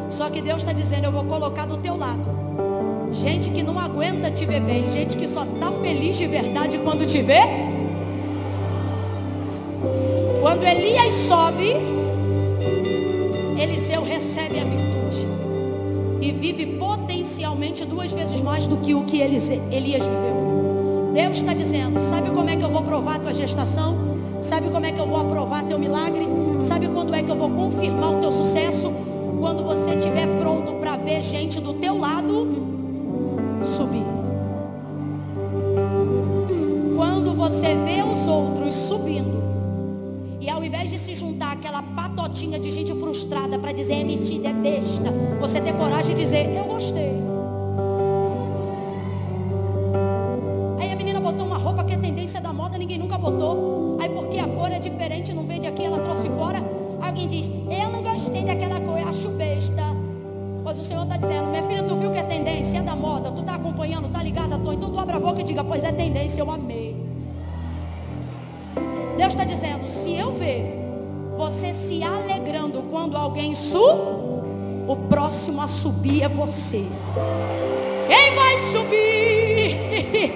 Só que Deus está dizendo, eu vou colocar do teu lado gente que não aguenta te ver bem, gente que só está feliz de verdade quando te vê. Quando Elias sobe, Eliseu recebe a virtude e vive potencialmente 2 vezes mais do que o que Elias viveu. Deus está dizendo, sabe como é que eu vou provar a tua gestação? Sabe como é que eu vou aprovar teu milagre? Sabe quando é que eu vou confirmar o teu sucesso? Quando você estiver pronto para ver gente do teu lado subir. subindo. E ao invés de se juntar aquela patotinha de gente frustrada para dizer é metida, é besta, você ter coragem de dizer, eu gostei. Aí a menina botou uma roupa que é tendência da moda, ninguém nunca botou. Aí porque a cor é diferente, não vende aqui, ela trouxe fora. Alguém diz, eu não gostei daquela cor, eu acho besta. Pois o Senhor está dizendo, minha filha, tu viu que é tendência, é da moda, tu está acompanhando, tá ligada, então tu abre a boca e diga, pois é tendência, eu amei. Deus está dizendo, se eu ver você se alegrando quando alguém o próximo a subir é você. Quem vai subir?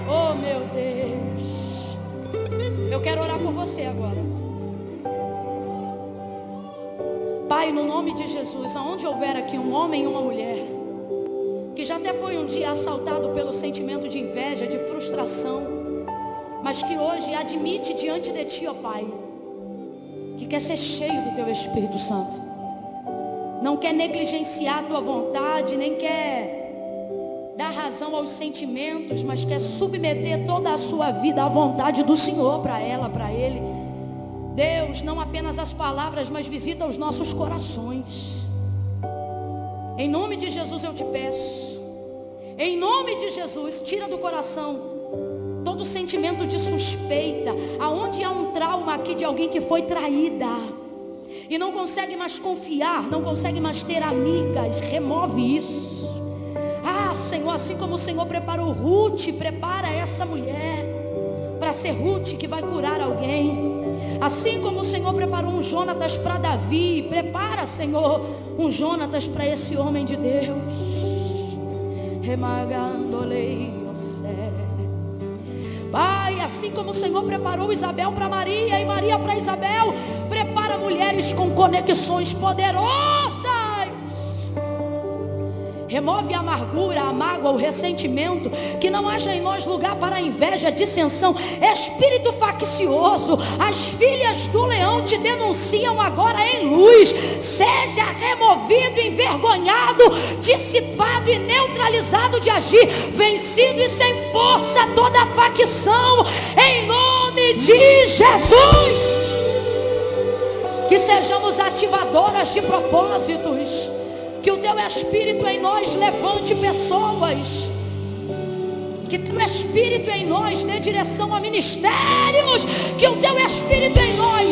Oh meu Deus. Eu quero orar por você agora. Pai, no nome de Jesus, aonde houver aqui um homem e uma mulher que já até foi um dia assaltado pelo sentimento de inveja, de frustração, mas que hoje admite diante de Ti, ó Pai, que quer ser cheio do Teu Espírito Santo, não quer negligenciar a Tua vontade, nem quer dar razão aos sentimentos, mas quer submeter toda a sua vida à vontade do Senhor, para ela, para ele. Deus, não apenas as palavras, mas visita os nossos corações. Em nome de Jesus eu te peço, em nome de Jesus, tira do coração todo sentimento de suspeita, aonde há um trauma aqui de alguém que foi traída e não consegue mais confiar, não consegue mais ter amigas, remove isso. Ah, Senhor, assim como o Senhor preparou Ruth, prepara essa mulher para ser Ruth que vai curar alguém. Assim como o Senhor preparou um Jonatas para Davi, prepara, Senhor, um Jonatas para esse homem de Deus. Remagandolei o céu. Pai, assim como o Senhor preparou Isabel para Maria e Maria para Isabel, prepara mulheres com conexões poderosas. Remove a amargura, a mágoa, o ressentimento, que não haja em nós lugar para a inveja, dissensão, espírito faccioso. As filhas do leão te denunciam agora em luz. Seja removido, envergonhado, dissipado e neutralizado de agir, vencido e sem força toda a facção, em nome de Jesus. Que sejamos ativadoras de propósitos. Que o Teu Espírito em nós levante pessoas. Que Teu Espírito em nós dê direção a ministérios. Que o Teu Espírito em nós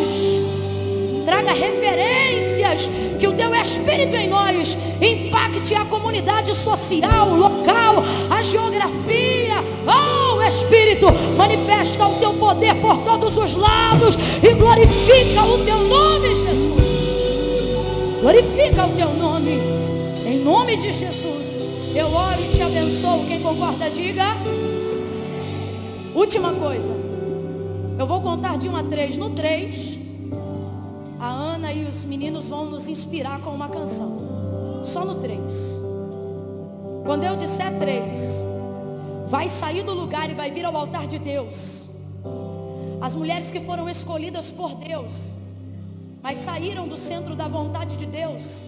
traga referências. Que o Teu Espírito em nós impacte a comunidade social, local, a geografia. Oh, Espírito, manifesta o Teu poder por todos os lados e glorifica o Teu nome, Jesus. Glorifica o Teu nome. Em nome de Jesus, eu oro e te abençoo. Quem concorda, diga. Última coisa, eu vou contar de 1 a 3. No 3, a Ana e os meninos vão nos inspirar com uma canção. Só no 3. Quando eu disser 3, vai sair do lugar e vai vir ao altar de Deus. As mulheres que foram escolhidas por Deus, mas saíram do centro da vontade de Deus,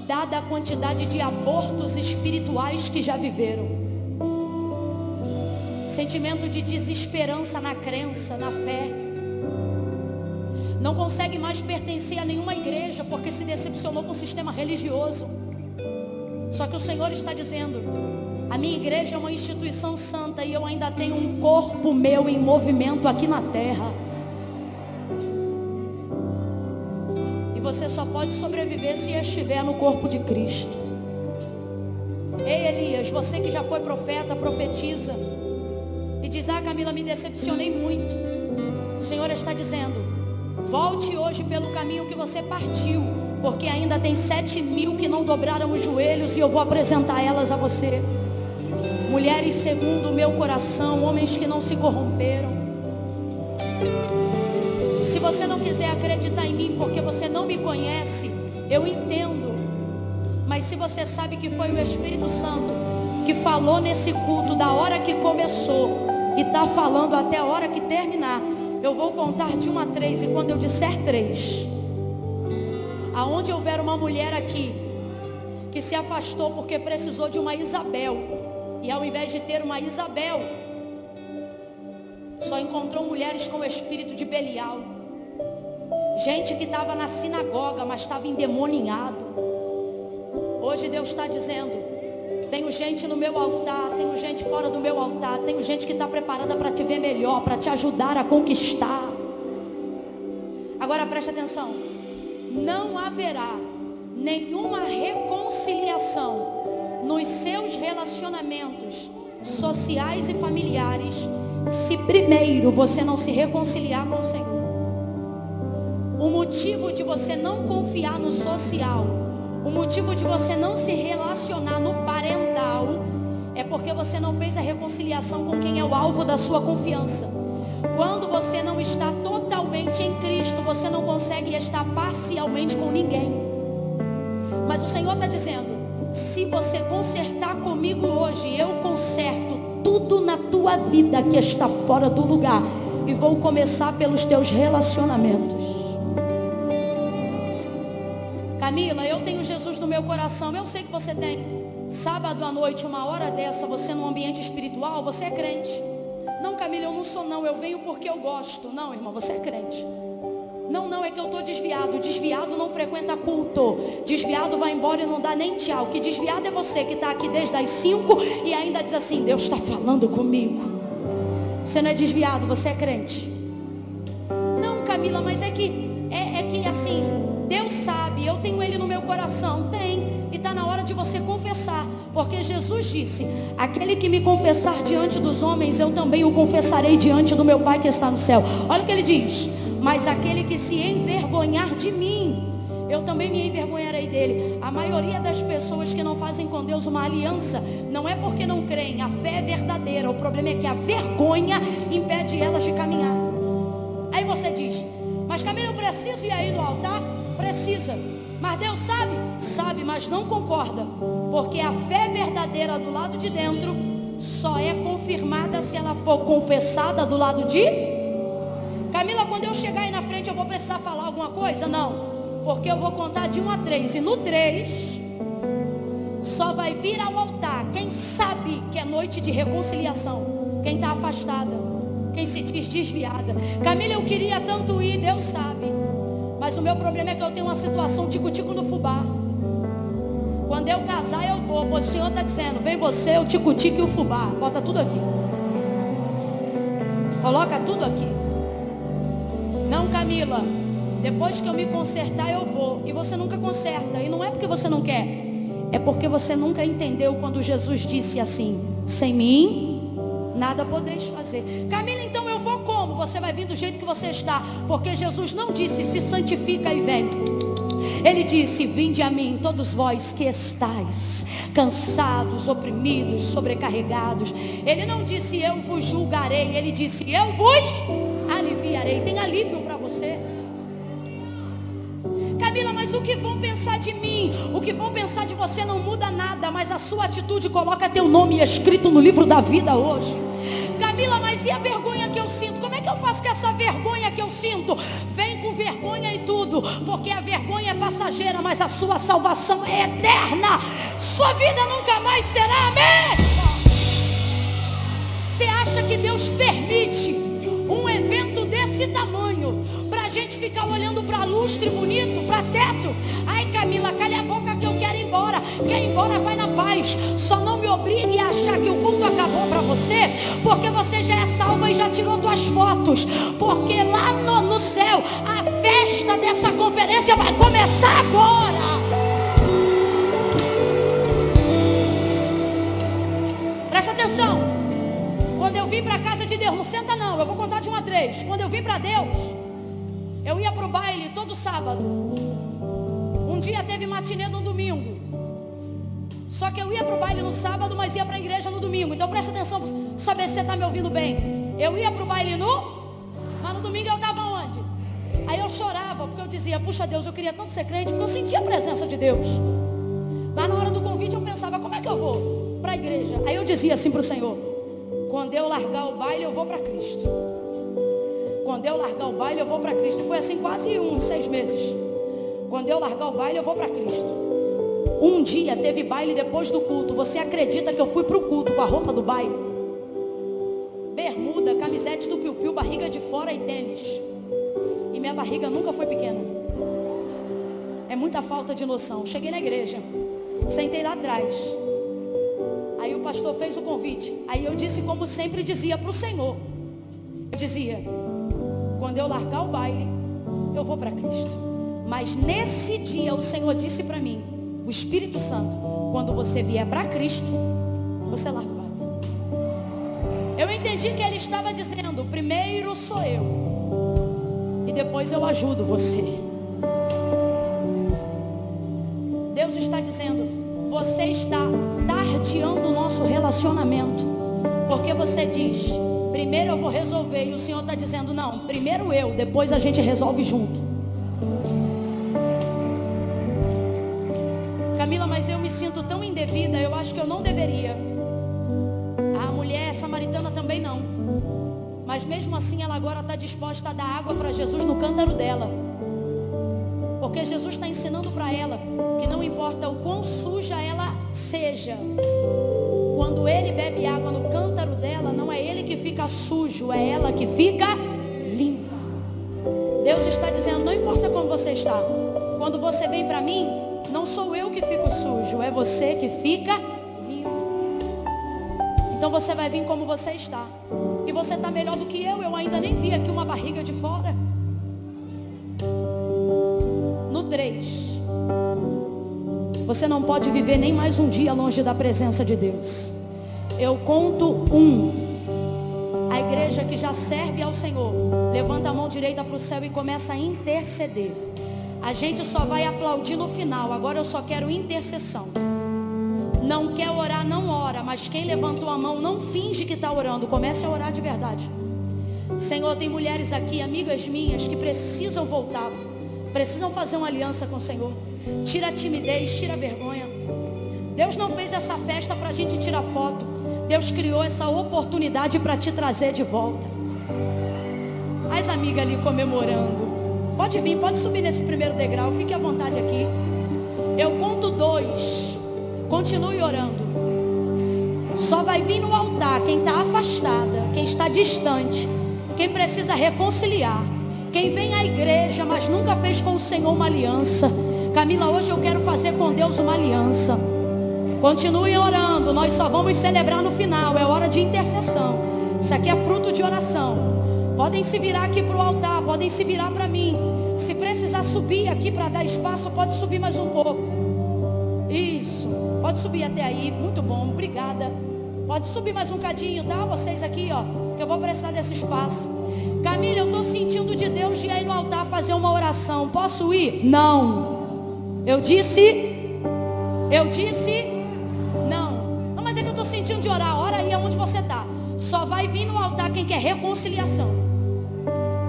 dada a quantidade de abortos espirituais que já viveram, sentimento de desesperança na crença, na fé, não consegue mais pertencer a nenhuma igreja porque se decepcionou com o sistema religioso. Só que o Senhor está dizendo, a minha igreja é uma instituição santa e eu ainda tenho um corpo meu em movimento aqui na terra. Você só pode sobreviver se estiver no corpo de Cristo. Ei, Elias, você que já foi profeta, profetiza e diz, Camila, me decepcionei muito. O Senhor está dizendo, volte hoje pelo caminho que você partiu, porque ainda tem 7.000 que não dobraram os joelhos e eu vou apresentar elas a você. Mulheres segundo o meu coração, homens que não se corromperam. Se você não quiser acreditar em mim porque você não me conhece, eu entendo. Mas se você sabe que foi o Espírito Santo que falou nesse culto da hora que começou e está falando até a hora que terminar, eu vou contar de 1 a 3 e quando eu disser 3, aonde houver uma mulher aqui que se afastou porque precisou de uma Isabel, e ao invés de ter uma Isabel, só encontrou mulheres com o espírito de Belial. Gente que estava na sinagoga, mas estava endemoniado. Hoje Deus está dizendo: tenho gente no meu altar, tenho gente fora do meu altar, tenho gente que está preparada para te ver melhor, para te ajudar a conquistar. Agora preste atenção: não haverá nenhuma reconciliação nos seus relacionamentos sociais e familiares se primeiro você não se reconciliar com o Senhor. O motivo de você não confiar no social, o motivo de você não se relacionar no parental, é porque você não fez a reconciliação com quem é o alvo da sua confiança. Quando você não está totalmente em Cristo, você não consegue estar parcialmente com ninguém. Mas o Senhor está dizendo: se você consertar comigo hoje, eu conserto tudo na tua vida que está fora do lugar, e vou começar pelos teus relacionamentos. Camila, eu tenho Jesus no meu coração. Eu sei que você tem. Sábado à noite, uma hora dessa, você num ambiente espiritual, você é crente. Não, Camila, eu não sou não, eu venho porque eu gosto. Não, irmão, você é crente. Não, é que eu estou desviado. Desviado não frequenta culto. Desviado vai embora e não dá nem tchau. Que desviado é você que está aqui desde as 5 e ainda diz assim: Deus está falando comigo. Você não é desviado, você é crente. Não, Camila, mas é que assim, Deus sabe, eu tenho Ele no meu coração. Tem, e está na hora de você confessar. Porque Jesus disse: aquele que me confessar diante dos homens, eu também o confessarei diante do meu Pai que está no céu. Olha o que Ele diz: mas aquele que se envergonhar de mim, eu também me envergonharei dele. A maioria das pessoas que não fazem com Deus uma aliança, não é porque não creem, a fé é verdadeira. O problema é que a vergonha impede elas de caminhar. Aí você diz: mas Camila, eu preciso ir aí no altar? Precisa. Mas Deus sabe? Sabe, mas não concorda. Porque a fé verdadeira do lado de dentro só é confirmada se ela for confessada do lado de... Camila, quando eu chegar aí na frente, eu vou precisar falar alguma coisa? Não, porque eu vou contar de 1 a 3. E no 3, só vai vir ao altar quem sabe que é noite de reconciliação. Quem está afastada, quem se diz desviada. Camila, eu queria tanto ir, Deus sabe. Mas o meu problema é que eu tenho uma situação tico-tico no fubá. Quando eu casar, eu vou. Pois o Senhor está dizendo: vem você, o tico-tico e o fubá. Bota tudo aqui. Coloca tudo aqui. Não, Camila, depois que eu me consertar eu vou. E você nunca conserta. E não é porque você não quer, é porque você nunca entendeu quando Jesus disse assim: sem mim nada podeis fazer. Camila, então eu vou como? Você vai vir do jeito que você está. Porque Jesus não disse: se santifica e vem. Ele disse: vinde a mim, todos vós que estáis cansados, oprimidos, sobrecarregados. Ele não disse: eu vos julgarei. Ele disse: eu vos aliviarei. Tem alívio para você. Camila, mas o que vão pensar de mim? O que vão pensar de você não muda nada, mas a sua atitude coloca teu nome escrito no livro da vida hoje. Camila, mas e a vergonha que eu sinto? Como é que eu faço com essa vergonha que eu sinto? Vem com vergonha e tudo, porque a vergonha é passageira, mas a sua salvação é eterna. Sua vida nunca mais será a mesma. Você acha que Deus permite um evento desse tamanho pra gente ficar olhando pra lustre bonito, pra teto? Ai, Camila, calha a boca que eu quero ir embora. Quer ir embora, vai na paz. Só não me obrigue a achar que o culto acabou pra você, porque você já é salva e já tirou tuas fotos. Porque lá no céu, a festa dessa conferência vai começar agora. Presta atenção. Quando eu vim para a casa de Deus, não senta não, eu vou contar de 1 a 3. Quando eu vim para Deus, eu ia para o baile todo sábado. Um dia teve matinê no domingo. Só que eu ia para o baile no sábado, mas ia para a igreja no domingo. Então presta atenção para saber se você está me ouvindo bem. Eu ia para o baile mas no domingo eu estava onde? Aí eu chorava, porque eu dizia: puxa Deus, eu queria tanto ser crente, porque eu sentia a presença de Deus. Mas na hora do convite eu pensava: como é que eu vou para a igreja? Aí eu dizia assim para o Senhor: quando eu largar o baile, eu vou para Cristo. Quando eu largar o baile, eu vou para Cristo. E foi assim quase 6 meses. Quando eu largar o baile, eu vou para Cristo. Um dia teve baile depois do culto. Você acredita que eu fui para o culto com a roupa do baile? bermuda, camisete do piu-piu, barriga de fora e tênis. E minha barriga nunca foi pequena. É muita falta de noção. Cheguei na igreja, sentei lá atrás. Aí o pastor fez o convite. Aí eu disse, como sempre dizia para o Senhor. Eu dizia, quando eu largar o baile, eu vou para Cristo. Mas nesse dia o Senhor disse para mim, o Espírito Santo, quando você vier para Cristo, você larga o baile. Eu entendi que ele estava dizendo, primeiro sou eu, e depois eu ajudo você. Deus está dizendo, você está tardiando o nosso relacionamento, porque você diz, primeiro eu vou resolver, e o Senhor está dizendo, não, primeiro eu, depois a gente resolve junto. Camila, mas eu me sinto tão indevida, eu acho que eu não deveria. A mulher samaritana também não. Mas mesmo assim ela agora está disposta a dar água para Jesus no cântaro dela. Porque Jesus está ensinando para ela que não importa o quão suja ela seja, quando ele bebe água no cântaro dela, não é ele que fica sujo, é ela que fica limpa. Deus está dizendo, não importa como você está, quando você vem para mim, não sou eu que fico sujo, é você que fica limpo. Então você vai vir como você está. E você está melhor do que eu ainda nem vi aqui uma barriga de fora. No 3, você não pode viver nem mais um dia longe da presença de Deus. Eu conto 1. A igreja que já serve ao Senhor, levanta a mão direita para o céu e começa a interceder. A gente só vai aplaudir no final. Agora eu só quero intercessão. Não quer orar, não ora. Mas quem levantou a mão, não finge que está orando. Comece a orar de verdade. Senhor, tem mulheres aqui, amigas minhas, que precisam voltar, precisam fazer uma aliança com o Senhor. Tira a timidez, tira a vergonha. Deus não fez essa festa para a gente tirar foto. Deus criou essa oportunidade para te trazer de volta. As amigas ali comemorando. Pode vir, pode subir nesse primeiro degrau, fique à vontade aqui. Eu conto 2. Continue orando. Só vai vir no altar quem está afastada, quem está distante, quem precisa reconciliar, quem vem à igreja, mas nunca fez com o Senhor uma aliança. Camila, hoje eu quero fazer com Deus uma aliança. Continue orando, nós só vamos celebrar no final, é hora de intercessão. Isso aqui é fruto de oração. Podem se virar aqui para o altar, podem se virar para mim. Se precisar subir aqui para dar espaço, pode subir mais um pouco. Isso, pode subir até aí, muito bom, obrigada. Pode subir mais um cadinho, tá? Vocês aqui, ó, que eu vou precisar desse espaço. Camila, eu estou sentindo de Deus de ir aí no altar fazer uma oração. Posso ir? Não. Eu disse não. Não, mas é que eu estou sentindo de orar. Ora aí aonde você está. Só vai vir no altar quem quer reconciliação.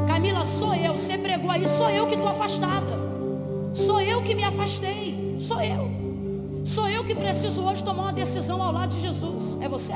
Camila, sou eu. Você pregou aí, sou eu que estou afastada. Sou eu que me afastei. Sou eu que preciso hoje tomar uma decisão ao lado de Jesus. É você?